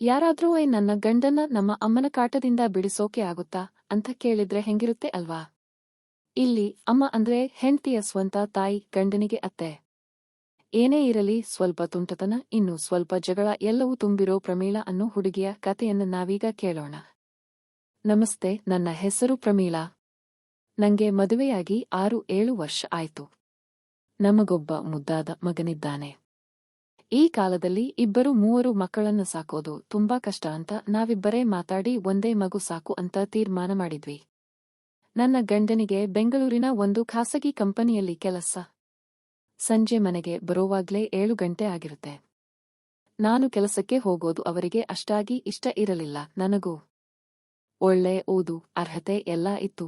ಯಾರಾದ್ರೂ ನನ್ನ ಗಂಡನ್ನ ನಮ್ಮ ಅಮ್ಮನ ಕಾಟದಿಂದ ಬಿಡಿಸೋಕೆ ಆಗುತ್ತಾ ಅಂತ ಕೇಳಿದ್ರೆ ಹೆಂಗಿರುತ್ತೆ ಅಲ್ವಾ. ಇಲ್ಲಿ ಅಮ್ಮ ಅಂದ್ರೆ ಹೆಂಡ್ತಿಯ ಸ್ವಂತ ತಾಯಿ, ಗಂಡನಿಗೆ ಅತ್ತೆ. ಏನೇ ಇರಲಿ, ಸ್ವಲ್ಪ ತುಂಟತನ, ಇನ್ನು ಸ್ವಲ್ಪ ಜಗಳ, ಎಲ್ಲವೂ ತುಂಬಿರೋ ಪ್ರಮೀಳಾ ಅನ್ನೋ ಹುಡುಗಿಯ ಕಥೆಯನ್ನು ನಾವೀಗ ಕೇಳೋಣ. ನಮಸ್ತೆ, ನನ್ನ ಹೆಸರು ಪ್ರಮೀಳಾ. ನಂಗೆ ಮದುವೆಯಾಗಿ 6-7 ವರ್ಷ ಆಯ್ತು. ನಮಗೊಬ್ಬ ಮುದ್ದಾದ ಮಗನಿದ್ದಾನೆ. ಈ ಕಾಲದಲ್ಲಿ 2-3 ಮಕ್ಕಳನ್ನು ಸಾಕೋದು ತುಂಬಾ ಕಷ್ಟ ಅಂತ ನಾವಿಬ್ಬರೇ ಮಾತಾಡಿ ಒಂದೇ ಮಗು ಸಾಕು ಅಂತ ತೀರ್ಮಾನ ಮಾಡಿದ್ವಿ. ನನ್ನ ಗಂಡನಿಗೆ ಬೆಂಗಳೂರಿನ ಒಂದು ಖಾಸಗಿ ಕಂಪನಿಯಲ್ಲಿ ಕೆಲಸ. ಸಂಜೆ ಮನೆಗೆ ಬರೋವಾಗ್ಲೇ 7 ಗಂಟೆ ಆಗಿರುತ್ತೆ. ನಾನು ಕೆಲಸಕ್ಕೆ ಹೋಗೋದು ಅವರಿಗೆ ಅಷ್ಟಾಗಿ ಇಷ್ಟ ಇರಲಿಲ್ಲ. ನನಗೂ ಒಳ್ಳೆ ಓದು, ಅರ್ಹತೆ ಎಲ್ಲ ಇತ್ತು.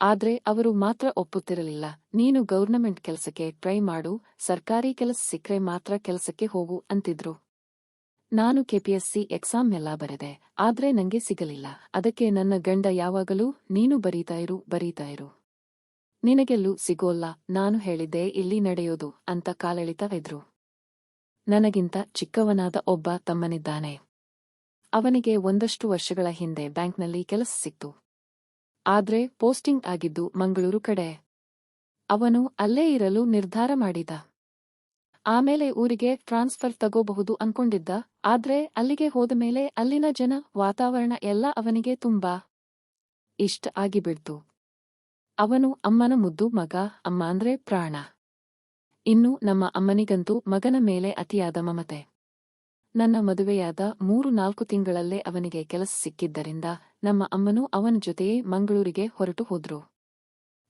ಆದ್ರೆ ಅವರು ಮಾತ್ರ ಒಪ್ಪುತ್ತಿರಲಿಲ್ಲ. ನೀನು ಗೌರ್ನಮೆಂಟ್ ಕೆಲಸಕ್ಕೆ ಟ್ರೈ ಮಾಡು, ಸರ್ಕಾರಿ ಕೆಲಸ ಸಿಕ್ರೆ ಮಾತ್ರ ಕೆಲಸಕ್ಕೆ ಹೋಗು ಅಂತಿದ್ರು. ನಾನು ಕೆಪಿಎಸ್ಸಿ ಎಕ್ಸಾಮ್ ಎಲ್ಲ ಬರೆದೆ, ಆದ್ರೆ ನಂಗೆ ಸಿಗಲಿಲ್ಲ. ಅದಕ್ಕೆ ನನ್ನ ಗಂಡ ಯಾವಾಗಲೂ ನೀನು ಬರೀತಾ ಇರು, ನಿನಗೆಲ್ಲೂ ಸಿಗೋಲ್ಲ. ನಾನು ಹೇಳಿದ್ದೆ ಇಲ್ಲಿ ನಡೆಯೋದು ಅಂತ ಕಾಲೆಳಿತಾ ಇದ್ರು. ನನಗಿಂತ ಚಿಕ್ಕವನಾದ ಒಬ್ಬ ತಮ್ಮನಿದ್ದಾನೆ. ಅವನಿಗೆ ಒಂದಷ್ಟು ವರ್ಷಗಳ ಹಿಂದೆ ಬ್ಯಾಂಕ್ನಲ್ಲಿ ಕೆಲಸ ಸಿಕ್ತು. ಆದ್ರೆ ಪೋಸ್ಟಿಂಗ್ ಆಗಿದ್ದು ಮಂಗಳೂರು ಕಡೆ. ಅವನು ಅಲ್ಲೇ ಇರಲು ನಿರ್ಧಾರ ಮಾಡಿದ. ಆಮೇಲೆ ಊರಿಗೆ ಟ್ರಾನ್ಸ್ಫರ್ ತಗೋಬಹುದು ಅನ್ಕೊಂಡಿದ್ದ. ಆದ್ರೆ ಅಲ್ಲಿಗೆ ಹೋದಮೇಲೆ ಅಲ್ಲಿನ ಜನ, ವಾತಾವರಣ ಎಲ್ಲ ಅವನಿಗೆ ತುಂಬಾ ಇಷ್ಟ ಆಗಿಬಿಡ್ತು. ಅವನು ಅಮ್ಮನ ಮುದ್ದು ಮಗ, ಅಮ್ಮ ಅಂದ್ರೆ ಪ್ರಾಣ. ಇನ್ನು ನಮ್ಮ ಅಮ್ಮನಿಗಂತೂ ಮಗನ ಮೇಲೆ ಅತಿಯಾದ ಮಮತೆ. ನನ್ನ ಮದುವೆಯಾದ 3-4 ತಿಂಗಳಲ್ಲೇ ಅವನಿಗೆ ಕೆಲಸ ಸಿಕ್ಕಿದ್ದರಿಂದ ನಮ್ಮ ಅಮ್ಮನೂ ಅವನ ಜೊತೆಯೇ ಮಂಗಳೂರಿಗೆ ಹೊರಟು ಹೋದ್ರು.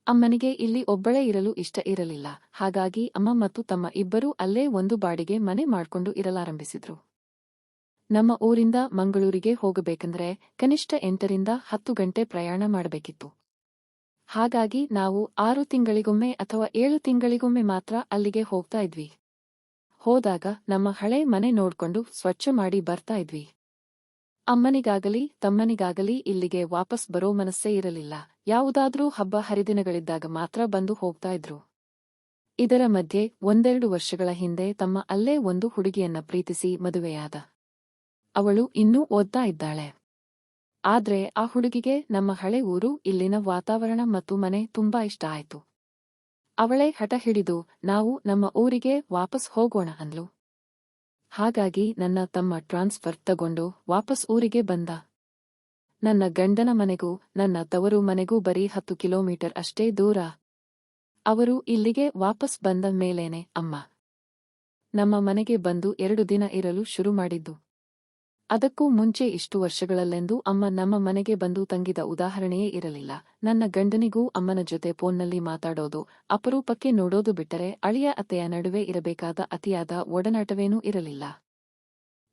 ಅಮ್ಮನಿಗೆ ಇಲ್ಲಿ ಒಬ್ಬಳೇ ಇರಲು ಇಷ್ಟ ಇರಲಿಲ್ಲ. ಹಾಗಾಗಿ ಅಮ್ಮ ಮತ್ತು ತಮ್ಮ ಇಬ್ಬರೂ ಅಲ್ಲೇ ಒಂದು ಬಾಡಿಗೆ ಮನೆ ಮಾಡ್ಕೊಂಡು ಇರಲಾರಂಭಿಸಿದ್ರು. ನಮ್ಮ ಊರಿಂದ ಮಂಗಳೂರಿಗೆ ಹೋಗಬೇಕಂದ್ರೆ ಕನಿಷ್ಠ 8-10 ಗಂಟೆ ಪ್ರಯಾಣ ಮಾಡಬೇಕಿತ್ತು. ಹಾಗಾಗಿ ನಾವು 6 ತಿಂಗಳಿಗೊಮ್ಮೆ ಅಥವಾ 7 ತಿಂಗಳಿಗೊಮ್ಮೆ ಮಾತ್ರ ಅಲ್ಲಿಗೆ ಹೋಗ್ತಾ ಇದ್ವಿ. ಹೋದಾಗ ನಮ್ಮ ಹಳೆ ಮನೆ ನೋಡ್ಕೊಂಡು ಸ್ವಚ್ಛ ಮಾಡಿ ಬರ್ತಾ ಇದ್ವಿ. ಅಮ್ಮನಿಗಾಗಲಿ ತಮ್ಮನಿಗಾಗಲಿ ಇಲ್ಲಿಗೆ ವಾಪಸ್ ಬರೋ ಮನಸ್ಸೇ ಇರಲಿಲ್ಲ. ಯಾವುದಾದ್ರೂ ಹಬ್ಬ ಹರಿದಿನಗಳಿದ್ದಾಗ ಮಾತ್ರ ಬಂದು ಹೋಗ್ತಾ ಇದ್ರು. ಇದರ ಮಧ್ಯೆ 1-2 ವರ್ಷಗಳ ಹಿಂದೆ ತಮ್ಮ ಅಲ್ಲೇ ಒಂದು ಹುಡುಗಿಯನ್ನ ಪ್ರೀತಿಸಿ ಮದುವೆಯಾದ. ಅವಳು ಇನ್ನೂ ಓದ್ತಾ ಇದ್ದಾಳೆ. ಆದ್ರೆ ಆ ಹುಡುಗಿಗೆ ನಮ್ಮ ಹಳೆ ಊರು, ಇಲ್ಲಿನ ವಾತಾವರಣ ಮತ್ತು ಮನೆ ತುಂಬಾ ಇಷ್ಟ ಆಯ್ತು. ಅವಳೇ ಹಠ ಹಿಡಿದು ನಾವು ನಮ್ಮ ಊರಿಗೆ ವಾಪಸ್ ಹೋಗೋಣ ಅಂದ್ಲು. ಹಾಗಾಗಿ ನನ್ನ ತಮ್ಮ ಟ್ರಾನ್ಸ್ಫರ್ ತಗೊಂಡು ವಾಪಸ್ ಊರಿಗೆ ಬಂದ. ನನ್ನ ಗಂಡನ ಮನೆಗೂ ನನ್ನ ತವರು ಮನೆಗೂ ಬರೀ 10 ಕಿಲೋಮೀಟರ್ ಅಷ್ಟೇ ದೂರ. ಅವರು ಇಲ್ಲಿಗೆ ವಾಪಸ್ ಬಂದ ಮೇಲೇನೆ ಅಮ್ಮ ನಮ್ಮ ಮನೆಗೆ ಬಂದು 2 ದಿನ ಇರಲು ಶುರು ಮಾಡಿದ್ದು. ಅದಕ್ಕೂ ಮುಂಚೆ ಇಷ್ಟು ವರ್ಷಗಳಲ್ಲೆಂದೂ ಅಮ್ಮ ನಮ್ಮ ಮನೆಗೆ ಬಂದು ತಂಗಿದ ಉದಾಹರಣೆಯೇ ಇರಲಿಲ್ಲ. ನನ್ನ ಗಂಡನಿಗೂ ಅಮ್ಮನ ಜೊತೆ ಫೋನ್ನಲ್ಲಿ ಮಾತಾಡೋದು, ಅಪರೂಪಕ್ಕೆ ನೋಡೋದು ಬಿಟ್ಟರೆ ಅಳಿಯ ಅತ್ತೆಯ ನಡುವೆ ಇರಬೇಕಾದ ಅತಿಯಾದ ಒಡನಾಟವೇನೂ ಇರಲಿಲ್ಲ.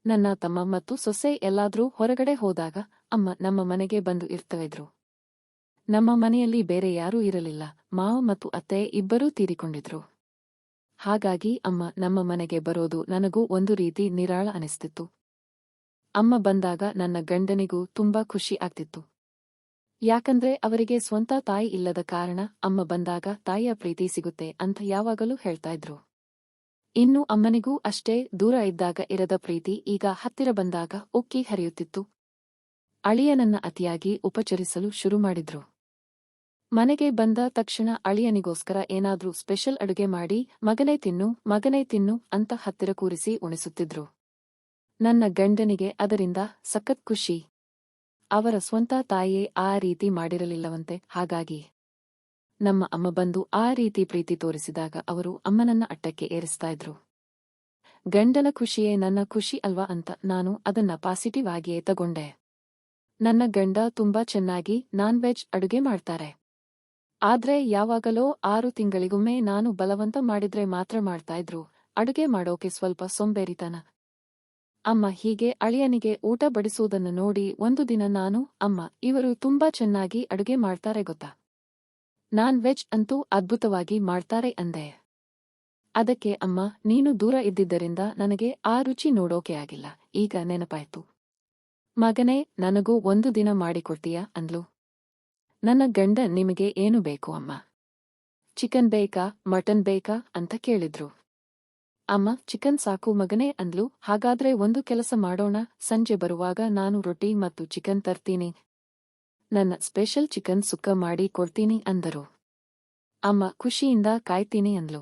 ನನ್ನ ತಮ್ಮ ಮತ್ತು ಸೊಸೆ ಎಲ್ಲಾದ್ರೂ ಹೊರಗಡೆ ಹೋದಾಗ ಅಮ್ಮ ನಮ್ಮ ಮನೆಗೆ ಬಂದು ಇರ್ತಿದ್ರು. ನಮ್ಮ ಮನೆಯಲ್ಲಿ ಬೇರೆ ಯಾರೂ ಇರಲಿಲ್ಲ. ಮಾವ ಮತ್ತು ಅತ್ತೆ ಇಬ್ಬರೂ ತೀರಿಕೊಂಡಿದ್ರು. ಹಾಗಾಗಿ ಅಮ್ಮ ನಮ್ಮ ಮನೆಗೆ ಬರೋದು ನನಗೂ ಒಂದು ರೀತಿ ನಿರಾಳ ಅನಿಸ್ತಿತ್ತು. ಅಮ್ಮ ಬಂದಾಗ ನನ್ನ ಗಂಡನಿಗೂ ತುಂಬಾ ಖುಷಿ ಆಗ್ತಿತ್ತು. ಯಾಕಂದ್ರೆ ಅವರಿಗೆ ಸ್ವಂತ ತಾಯಿ ಇಲ್ಲದ ಕಾರಣ ಅಮ್ಮ ಬಂದಾಗ ತಾಯಿಯ ಪ್ರೀತಿ ಸಿಗುತ್ತೆ ಅಂತ ಯಾವಾಗಲೂ ಹೇಳ್ತಾ ಇದ್ರು. ಇನ್ನು ಅಮ್ಮನಿಗೂ ಅಷ್ಟೇ, ದೂರ ಇದ್ದಾಗ ಇರದ ಪ್ರೀತಿ ಈಗ ಹತ್ತಿರ ಬಂದಾಗ ಉಕ್ಕಿ ಹರಿಯುತ್ತಿತ್ತು. ಅಳಿಯನನ್ನ ಅತಿಯಾಗಿ ಉಪಚರಿಸಲು ಶುರು ಮಾಡಿದ್ರು. ಮನೆಗೆ ಬಂದ ತಕ್ಷಣ ಅಳಿಯನಿಗೋಸ್ಕರ ಏನಾದ್ರೂ ಸ್ಪೆಷಲ್ ಅಡುಗೆ ಮಾಡಿ ಮಗನೇ ತಿನ್ನು ಅಂತ ಹತ್ತಿರ ಕೂರಿಸಿ ಉಣಿಸುತ್ತಿದ್ರು. ನನ್ನ ಗಂಡನಿಗೆ ಅದರಿಂದ ಸಖತ್ ಖುಷಿ. ಅವರ ಸ್ವಂತ ತಾಯಿಯೇ ಆ ರೀತಿ ಮಾಡಿರಲಿಲ್ಲವಂತೆ. ಹಾಗಾಗಿ ನಮ್ಮ ಅಮ್ಮ ಬಂದು ಆ ರೀತಿ ಪ್ರೀತಿ ತೋರಿಸಿದಾಗ ಅವರು ಅಮ್ಮನನ್ನ ಅಟ್ಟಕ್ಕೆ ಏರಿಸ್ತಾ ಇದ್ರು. ಗಂಡನ ಖುಷಿಯೇ ನನ್ನ ಖುಷಿ ಅಲ್ವಾ ಅಂತ ನಾನು ಅದನ್ನ ಪಾಸಿಟಿವ್ ಆಗಿಯೇ ತಗೊಂಡೆ. ನನ್ನ ಗಂಡ ತುಂಬಾ ಚೆನ್ನಾಗಿ ನಾನ್ ವೆಜ್ ಅಡುಗೆ ಮಾಡ್ತಾರೆ. ಆದ್ರೆ ಯಾವಾಗಲೋ 6 ತಿಂಗಳಿಗೊಮ್ಮೆ ನಾನು ಬಲವಂತ ಮಾಡಿದ್ರೆ ಮಾತ್ರ ಮಾಡ್ತಾ ಇದ್ರು. ಅಡುಗೆ ಮಾಡೋಕೆ ಸ್ವಲ್ಪ ಸೋಂಬೇರಿತನ. ಅಮ್ಮ ಹೀಗೆ ಅಳಿಯನಿಗೆ ಊಟ ಬಡಿಸುವುದನ್ನು ನೋಡಿ ಒಂದು ದಿನ ನಾನು, ಅಮ್ಮ ಇವರು ತುಂಬಾ ಚೆನ್ನಾಗಿ ಅಡುಗೆ ಮಾಡ್ತಾರೆ ಗೊತ್ತಾ, ನಾನ್ ವೆಜ್ ಅಂತೂ ಅದ್ಭುತವಾಗಿ ಮಾಡ್ತಾರೆ ಅಂದೆ. ಅದಕ್ಕೆ ಅಮ್ಮ, ನೀನು ದೂರ ಇದ್ದಿದ್ದರಿಂದ ನನಗೆ ಆ ರುಚಿ ನೋಡೋಕೆ ಆಗಿಲ್ಲ, ಈಗ ನೆನಪಾಯ್ತು. ಮಗನೇ, ನನಗೂ ಒಂದು ದಿನ ಮಾಡಿಕೊಡ್ತೀಯಾ ಅಂದ್ಲು. ನನ್ನ ಗಂಡ, ನಿಮಗೆ ಏನು ಬೇಕು ಅಮ್ಮ? ಚಿಕನ್ ಬೇಕಾ, ಮಟನ್ ಬೇಕಾ ಅಂತ ಕೇಳಿದ್ರು. ಅಮ್ಮ ಚಿಕನ್ ಸಾಕು ಮಗನೇ ಅಂದ್ಲು. ಹಾಗಾದ್ರೆ ಒಂದು ಕೆಲಸ ಮಾಡೋಣ, ಸಂಜೆ ಬರುವಾಗ ನಾನು ರೊಟ್ಟಿ ಮತ್ತು ಚಿಕನ್ ತರ್ತೀನಿ. ನನ್ನ ಸ್ಪೆಷಲ್ ಚಿಕನ್ ಸುಕ್ಕ ಮಾಡಿ ಕೊಡ್ತೀನಿ ಅಂದರು. ಅಮ್ಮ ಖುಷಿಯಿಂದ ಕಾಯ್ತೀನಿ ಅಂದ್ಲು.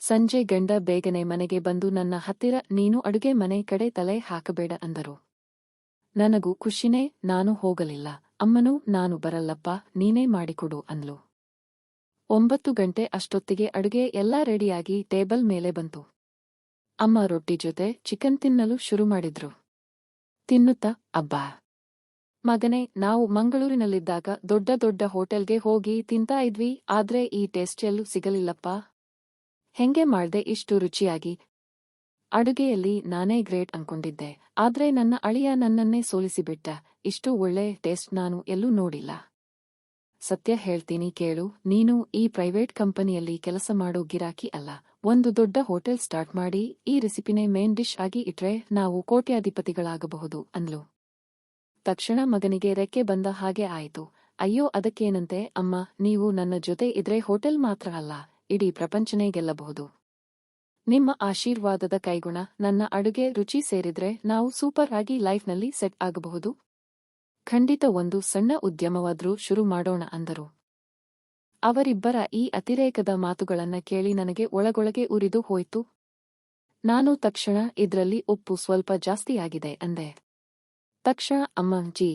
ಸಂಜೆ ಗಂಡ ಬೇಗನೆ ಮನೆಗೆ ಬಂದು ನನ್ನ ಹತ್ತಿರ ನೀನು ಅಡುಗೆ ಮನೆ ಕಡೆ ತಲೆ ಹಾಕಬೇಡ ಅಂದರು. ನನಗೂ ಖುಷಿನೇ, ನಾನು ಹೋಗಲಿಲ್ಲ. ಅಮ್ಮನೂ ನಾನು ಬರಲ್ಲಪ್ಪ, ನೀನೇ ಮಾಡಿಕೊಡು ಅಂದ್ಲು. 9 ಗಂಟೆ ಅಷ್ಟೊತ್ತಿಗೆ ಅಡುಗೆ ಎಲ್ಲಾ ರೆಡಿಯಾಗಿ ಟೇಬಲ್ ಮೇಲೆ ಬಂತು. ಅಮ್ಮ ರೊಟ್ಟಿ ಜೊತೆ ಚಿಕನ್ ತಿನ್ನಲು ಶುರು ಮಾಡಿದ್ರು. ತಿನ್ನುತ್ತಾ, ಅಬ್ಬಾ ಮಗನೇ, ನಾವು ಮಂಗಳೂರಿನಲ್ಲಿದ್ದಾಗ ದೊಡ್ಡ ದೊಡ್ಡ ಹೋಟೆಲ್ಗೆ ಹೋಗಿ ತಿಂತಾ ಇದ್ವಿ, ಆದ್ರೆ ಈ ಟೇಸ್ಟ್ ಎಲ್ಲೂ ಸಿಗಲಿಲ್ಲಪ್ಪ. ಹೆಂಗೆ ಮಾಡ್ದೆ ಇಷ್ಟು ರುಚಿಯಾಗಿ? ಅಡುಗೆಯಲ್ಲಿ ನಾನೇ ಗ್ರೇಟ್ ಅನ್ಕೊಂಡಿದ್ದೆ, ಆದ್ರೆ ನನ್ನ ಅಳಿಯ ನನ್ನನ್ನೇ ಸೋಲಿಸಿಬಿಟ್ಟ. ಇಷ್ಟು ಒಳ್ಳೆ ಟೇಸ್ಟ್ ನಾನು ಎಲ್ಲೂ ನೋಡಿಲ್ಲ. ಸತ್ಯ ಹೇಳ್ತೀನಿ ಕೇಳು, ನೀನು ಈ ಪ್ರೈವೇಟ್ ಕಂಪನಿಯಲ್ಲಿ ಕೆಲಸ ಮಾಡೋ ಗಿರಾಕಿ ಅಲ್ಲ. ಒಂದು ದೊಡ್ಡ ಹೋಟೆಲ್ ಸ್ಟಾರ್ಟ್ ಮಾಡಿ ಈ ರೆಸಿಪಿನೇ ಮೇನ್ ಡಿಶ್ ಆಗಿ ಇಟ್ರೆ ನಾವು ಕೋಟ್ಯಾಧಿಪತಿಗಳಾಗಬಹುದು ಅಂದ್ಲು. ತಕ್ಷಣ ಮಗನಿಗೆ ರೆಕ್ಕೆ ಬಂದ ಹಾಗೆ ಆಯಿತು. ಅಯ್ಯೋ ಅದಕ್ಕೇನಂತೆ ಅಮ್ಮ, ನೀವು ನನ್ನ ಜೊತೆ ಇದ್ರೆ ಹೋಟೆಲ್ ಮಾತ್ರ ಅಲ್ಲ, ಇಡೀ ಪ್ರಪಂಚನೇ ಗೆಲ್ಲಬಹುದು. ನಿಮ್ಮ ಆಶೀರ್ವಾದದ ಕೈಗುಣ, ನನ್ನ ಅಡುಗೆ ರುಚಿ ಸೇರಿದ್ರೆ ನಾವು ಸೂಪರ್ ಆಗಿ ಲೈಫ್ನಲ್ಲಿ ಸೆಟ್ ಆಗಬಹುದು. ಖಂಡಿತ ಒಂದು ಸಣ್ಣ ಉದ್ಯಮವಾದ್ರೂ ಶುರು ಮಾಡೋಣ ಅಂದರು. ಅವರಿಬ್ಬರ ಈ ಅತಿರೇಕದ ಮಾತುಗಳನ್ನ ಕೇಳಿ ನನಗೆ ಒಳಗೊಳಗೆ ಉರಿದು ಹೋಯ್ತು. ನಾನು ತಕ್ಷಣ ಇದ್ರಲ್ಲಿ ಉಪ್ಪು ಸ್ವಲ್ಪ ಜಾಸ್ತಿಯಾಗಿದೆ ಅಂದೆ. ತಕ್ಷಣ ಅಮ್ಮ ಜೀ,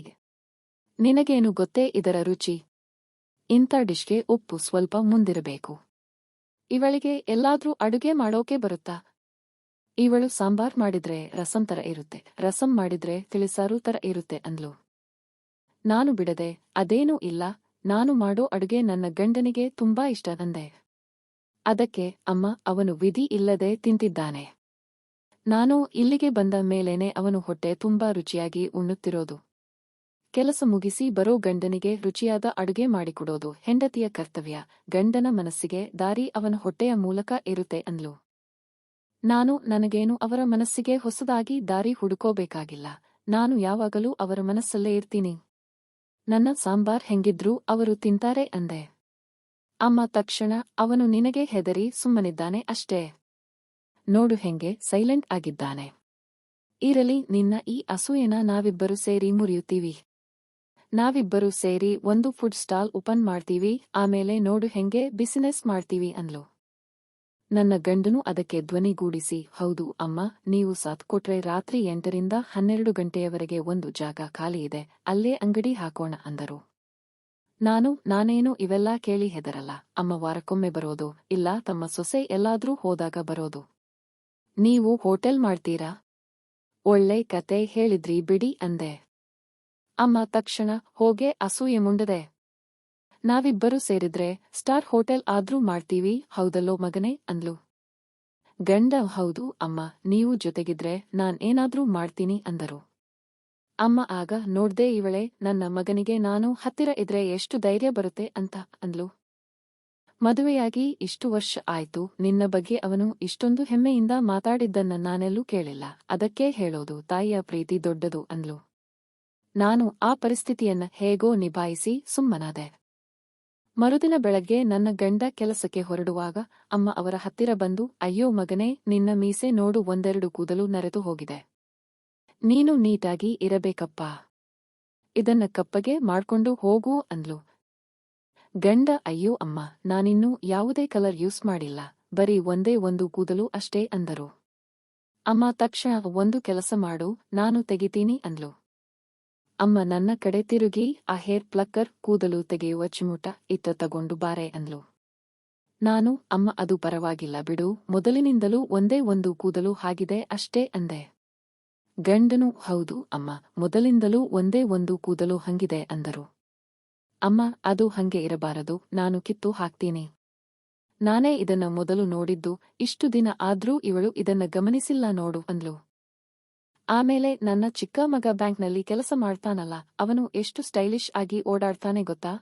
ನಿನಗೇನು ಗೊತ್ತೇ ಇದರ ರುಚಿ? ಇಂಥ ಡಿಶ್ಗೆ ಉಪ್ಪು ಸ್ವಲ್ಪ ಮುಂದಿರಬೇಕು. ಇವಳಿಗೆ ಎಲ್ಲಾದ್ರೂ ಅಡುಗೆ ಮಾಡೋಕೆ ಬರುತ್ತಾ? ಇವಳು ಸಾಂಬಾರ್ ಮಾಡಿದ್ರೆ ರಸಂ ತರ ಇರುತ್ತೆ, ರಸಂ ಮಾಡಿದ್ರೆ ತಿಳಿಸಾರು ತರ ಇರುತ್ತೆ ಅಂದ್ಲು. ನಾನು ಬಿಡದೆ, ಅದೇನೂ ಇಲ್ಲ, ನಾನು ಮಾಡೋ ಅಡುಗೆ ನನ್ನ ಗಂಡನಿಗೆ ತುಂಬಾ ಇಷ್ಟ ಅಂದೆ. ಅದಕ್ಕೆ ಅಮ್ಮ, ಅವನು ವಿಧಿ ಇಲ್ಲದೆ ತಿಂತಿದ್ದಾನೆ. ನಾನು ಇಲ್ಲಿಗೆ ಬಂದ ಮೇಲೇನೆ ಅವನು ಹೊಟ್ಟೆ ತುಂಬಾ ರುಚಿಯಾಗಿ ಉಣ್ಣುತ್ತಿರೋದು. ಕೆಲಸ ಮುಗಿಸಿ ಬರೋ ಗಂಡನಿಗೆ ರುಚಿಯಾದ ಅಡುಗೆ ಮಾಡಿಕೊಡೋದು ಹೆಂಡತಿಯ ಕರ್ತವ್ಯ. ಗಂಡನ ಮನಸ್ಸಿಗೆ ದಾರಿ ಅವನ ಹೊಟ್ಟೆಯ ಮೂಲಕ ಇರುತ್ತೆ ಅಂದ್ಲು. ನನಗೇನು ಅವರ ಮನಸ್ಸಿಗೆ ಹೊಸದಾಗಿ ದಾರಿ ಹುಡುಕೋಬೇಕಾಗಿಲ್ಲ. ನಾನು ಯಾವಾಗಲೂ ಅವರ ಮನಸ್ಸಲ್ಲೇ ಇರ್ತೀನಿ. ನನ್ನ ಸಾಂಬಾರ್ ಹೆಂಗಿದ್ರೂ ಅವರು ತಿಂತಾರೆ ಅಂದೆ. ಅಮ್ಮ ತಕ್ಷಣ, ಅವನು ನಿನಗೆ ಹೆದರಿ ಸುಮ್ಮನಿದ್ದಾನೆ ಅಷ್ಟೇ. ನೋಡು ಹೆಂಗೆ ಸೈಲೆಂಟ್ ಆಗಿದ್ದಾನೆ. ಇರಲಿ, ನಿನ್ನ ಈ ಅಸೂಯೆನ ನಾವಿಬ್ಬರು ಸೇರಿ ಮುರಿಯುತ್ತೀವಿ. ನಾವಿಬ್ಬರು ಸೇರಿ ಒಂದು ಫುಡ್ ಸ್ಟಾಲ್ ಓಪನ್ ಮಾಡ್ತೀವಿ, ಆಮೇಲೆ ನೋಡು ಹೆಂಗೆ ಬಿಸಿನೆಸ್ ಮಾಡ್ತೀವಿ ಅಂದ್ಲು. ನನ್ನ ಗಂಡನು ಅದಕ್ಕೆ ಧ್ವನಿಗೂಡಿಸಿ, ಹೌದು ಅಮ್ಮ, ನೀವು ಸಾಥ್ ಕೊಟ್ರೆ ರಾತ್ರಿ 8ರಿಂದ 12 ಗಂಟೆಯವರೆಗೆ ಒಂದು ಜಾಗ ಖಾಲಿ ಇದೆ, ಅಲ್ಲೇ ಅಂಗಡಿ ಹಾಕೋಣ ಅಂದರು. ನಾನೇನು ಇವೆಲ್ಲ ಕೇಳಿ ಹೆದರಲ್ಲ. ಅಮ್ಮ ವಾರಕ್ಕೊಮ್ಮೆ ಬರೋದು, ಇಲ್ಲ ತಮ್ಮ ಸೊಸೆ ಎಲ್ಲಾದ್ರೂ ಹೋದಾಗ ಬರೋದು. ನೀವು ಹೋಟೆಲ್ ಮಾಡ್ತೀರಾ? ಒಳ್ಳೆ ಕತೆ ಹೇಳಿದ್ರಿ ಬಿಡಿ ಅಂದೆ. ಅಮ್ಮ ತಕ್ಷಣ, ಹೋಗೆ ಅಸೂಯೆ ಮುಂಡದೆ. ನಾವಿಬ್ಬರು ಸೇರಿದ್ರೆ ಸ್ಟಾರ್ ಹೋಟೆಲ್ ಆದ್ರೂ ಮಾಡ್ತೀವಿ, ಹೌದಲ್ಲೋ ಮಗನೇ ಅಂದ್ಲು. ಗಂಡ, ಹೌದು ಅಮ್ಮ, ನೀವು ಜೊತೆಗಿದ್ರೆ ನಾನ್ ಏನಾದ್ರೂ ಮಾಡ್ತೀನಿ ಅಂದರು. ಅಮ್ಮ ಆಗ ನೋಡ್ದೆ ಇವಳೆ, ನನ್ನ ಮಗನಿಗೆ ನಾನು ಹತ್ತಿರ ಇದ್ರೆ ಎಷ್ಟು ಧೈರ್ಯ ಬರುತ್ತೆ ಅಂತ ಅಂದ್ಲು. ಮದುವೆಯಾಗಿ ಇಷ್ಟು ವರ್ಷ ಆಯ್ತು, ನಿನ್ನ ಬಗ್ಗೆ ಅವನು ಇಷ್ಟೊಂದು ಹೆಮ್ಮೆಯಿಂದ ಮಾತಾಡಿದ್ದನ್ನ ನಾನೆಲ್ಲೂ ಕೇಳಿಲ್ಲ. ಅದಕ್ಕೆ ಹೇಳೋದು, ತಾಯಿಯ ಪ್ರೀತಿ ದೊಡ್ಡದು ಅಂದ್ಲು. ನಾನು ಆ ಪರಿಸ್ಥಿತಿಯನ್ನ ಹೇಗೋ ನಿಭಾಯಿಸಿ ಸುಮ್ಮನಾದೆ. ಮರುದಿನ ಬೆಳಗ್ಗೆ ನನ್ನ ಗಂಡ ಕೆಲಸಕ್ಕೆ ಹೊರಡುವಾಗ ಅಮ್ಮ ಅವರ ಹತ್ತಿರ ಬಂದು, ಅಯ್ಯೋ ಮಗನೇ, ನಿನ್ನ ಮೀಸೆ ನೋಡು, ಒಂದೆರಡು ಕೂದಲು ನರೆತು ಹೋಗಿದೆ. ನೀನು ನೀಟಾಗಿ ಇರಬೇಕಪ್ಪ. ಇದನ್ನ ಕಪ್ಪಗೆ ಮಾಡ್ಕೊಂಡು ಹೋಗು ಅಂದ್ಲು. ಗಂಡ, ಅಯ್ಯೋ ಅಮ್ಮ, ನಾನಿನ್ನೂ ಯಾವುದೇ ಕಲರ್ ಯೂಸ್ ಮಾಡಿಲ್ಲ, ಬರೀ ಒಂದೇ ಒಂದು ಕೂದಲು ಅಷ್ಟೇ ಅಂದರು. ಅಮ್ಮ ತಕ್ಷಣ, ಒಂದು ಕೆಲಸ ಮಾಡು, ನಾನು ತೆಗಿತೀನಿ ಅಂದ್ಲು. ಅಮ್ಮ ನನ್ನ ಕಡೆ ತಿರುಗಿ, ಆ ಹೇರ್ ಪ್ಲಕ್ಕರ್, ಕೂದಲು ತೆಗೆಯುವ ಚಿಮುಟ ಇತ್ತ ತಗೊಂಡು ಬಾರೆ ಅಂದ್ಲು. ಅಮ್ಮ ಅದು ಪರವಾಗಿಲ್ಲ ಬಿಡು, ಮೊದಲಿನಿಂದಲೂ ಒಂದೇ ಒಂದು ಕೂದಲು ಹಾಗಿದೆ ಅಷ್ಟೇ ಅಂದೆ. ಗಂಡನು, ಹೌದು ಅಮ್ಮ, ಮೊದಲಿಂದಲೂ ಒಂದೇ ಒಂದು ಕೂದಲು ಹಂಗಿದೆ ಅಂದರು. ಅಮ್ಮ, ಅದು ಹಂಗೆ ಇರಬಾರದು, ನಾನು ಕಿತ್ತು ಹಾಕ್ತೀನಿ. ನಾನೇ ಇದನ್ನ ಮೊದಲು ನೋಡಿದ್ದು, ಇಷ್ಟು ದಿನ ಆದ್ರೂ ಇವಳು ಇದನ್ನ ಗಮನಿಸಿಲ್ಲ ನೋಡು ಅಂದ್ಲು. ಆಮೇಲೆ ನನ್ನ ಚಿಕ್ಕ ಮಗ ಬ್ಯಾಂಕ್ನಲ್ಲಿ ಕೆಲಸ ಮಾಡ್ತಾನಲ್ಲ, ಅವನು ಎಷ್ಟು ಸ್ಟೈಲಿಶ್ ಆಗಿ ಓಡಾಡ್ತಾನೆ ಗೊತ್ತಾ?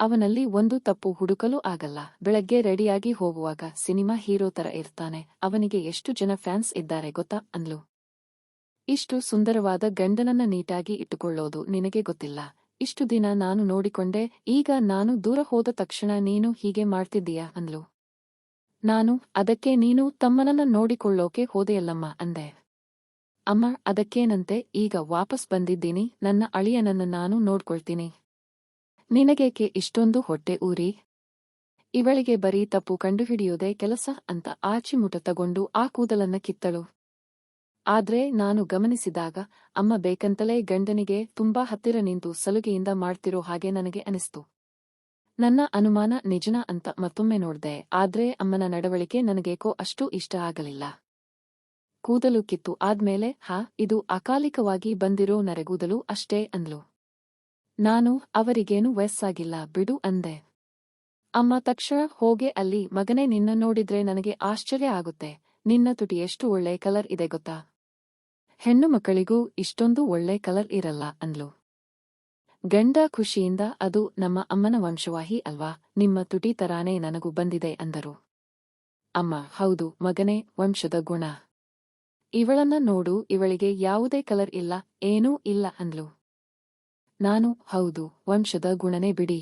ಅವನಲ್ಲಿ ಒಂದು ತಪ್ಪು ಹುಡುಕಲು ಆಗಲ್ಲ. ಬೆಳಗ್ಗೆ ರೆಡಿಯಾಗಿ ಹೋಗುವಾಗ ಸಿನಿಮಾ ಹೀರೋ ತರ ಇರ್ತಾನೆ. ಅವನಿಗೆ ಎಷ್ಟು ಜನ ಫ್ಯಾನ್ಸ್ ಇದ್ದಾರೆ ಗೊತ್ತಾ ಅಂದ್ಲು. ಇಷ್ಟು ಸುಂದರವಾದ ಗಂಡನನ್ನ ನೀಟಾಗಿ ಇಟ್ಟುಕೊಳ್ಳೋದು ನಿನಗೆ ಗೊತ್ತಿಲ್ಲ. ಇಷ್ಟು ದಿನ ನಾನು ನೋಡಿಕೊಂಡೆ, ಈಗ ನಾನು ದೂರ ಹೋದ ತಕ್ಷಣ ನೀನು ಹೀಗೆ ಮಾಡ್ತಿದ್ದೀಯಾ ಅಂದ್ಲು. ನಾನು, ಅದಕ್ಕೆ ನೀನು ತಮ್ಮನನ್ನ ನೋಡಿಕೊಳ್ಳೋಕೆ ಹೋದೆಯಲ್ಲಮ್ಮ ಅಂದೆ. ಅಮ್ಮ, ಅದಕ್ಕೇನಂತೆ, ಈಗ ವಾಪಸ್ ಬಂದಿದ್ದೀನಿ, ನನ್ನ ಅಳಿಯನನ್ನ ನಾನು ನೋಡ್ಕೊಳ್ತೀನಿ. ನಿನಗೇಕೆ ಇಷ್ಟೊಂದು ಹೊಟ್ಟೆ ಊರಿ? ಇವಳಿಗೆ ಬರೀ ತಪ್ಪು ಕಂಡುಹಿಡಿಯೋದೇ ಕೆಲಸ ಅಂತ ಆಚಿಮುಟ ತಗೊಂಡು ಆ ಕೂದಲನ್ನ ಕಿತ್ತಳು. ಆದ್ರೆ ನಾನು ಗಮನಿಸಿದಾಗ ಅಮ್ಮ ಬೇಕಂತಲೇ ಗಂಡನಿಗೆ ತುಂಬಾ ಹತ್ತಿರ ನಿಂತು ಸಲುಗೆಯಿಂದ ಮಾಡ್ತಿರೋ ಹಾಗೆ ನನಗೆ ಅನಿಸ್ತು. ನನ್ನ ಅನುಮಾನ ನಿಜನಾ ಅಂತ ಮತ್ತೊಮ್ಮೆ ನೋಡ್ದೆ, ಆದ್ರೆ ಅಮ್ಮನ ನಡವಳಿಕೆ ನನಗೇಕೋ ಅಷ್ಟು ಇಷ್ಟ ಆಗಲಿಲ್ಲ. ಕೂದಲು ಕಿತ್ತು ಆದ್ಮೇಲೆ, ಇದು ಅಕಾಲಿಕವಾಗಿ ಬಂದಿರೋ ನರೆಗೂದಲು ಅಷ್ಟೇ ಅಂದ್ಲು. ನಾನು, ಅವರಿಗೇನು ವಯಸ್ಸಾಗಿಲ್ಲ ಬಿಡು ಅಂದೆ. ಅಮ್ಮ ತಕ್ಷಣ, ಹೋಗೆ ಅಲ್ಲಿ ಮಗನೇ, ನಿನ್ನ ನೋಡಿದ್ರೆ ನನಗೆ ಆಶ್ಚರ್ಯ ಆಗುತ್ತೆ, ನಿನ್ನ ತುಟಿ ಎಷ್ಟು ಒಳ್ಳೆ ಕಲರ್ ಇದೆ ಗೊತ್ತಾ? ಹೆಣ್ಣು ಮಕ್ಕಳಿಗೂ ಇಷ್ಟೊಂದು ಒಳ್ಳೆ ಕಲರ್ ಇರಲ್ಲ ಅಂದ್ಲು. ಗಂಡ ಖುಷಿಯಿಂದ, ಅದು ನಮ್ಮ ಅಮ್ಮನ ವಂಶವಾಹಿ ಅಲ್ವಾ, ನಿಮ್ಮ ತುಟಿ ತರಾನೇ ನನಗೂ ಬಂದಿದೆ ಅಂದರು. ಅಮ್ಮ, ಹೌದು ಮಗನೇ, ವಂಶದ ಗುಣ. ಇವಳನ್ನ ನೋಡು, ಇವಳಿಗೆ ಯಾವುದೇ ಕಲರ್ ಇಲ್ಲ, ಏನೂ ಇಲ್ಲ ಅಂದ್ಲು. ನಾನು, ಹೌದು, ವಂಶದ ಗುಣನೇ ಬಿಡಿ.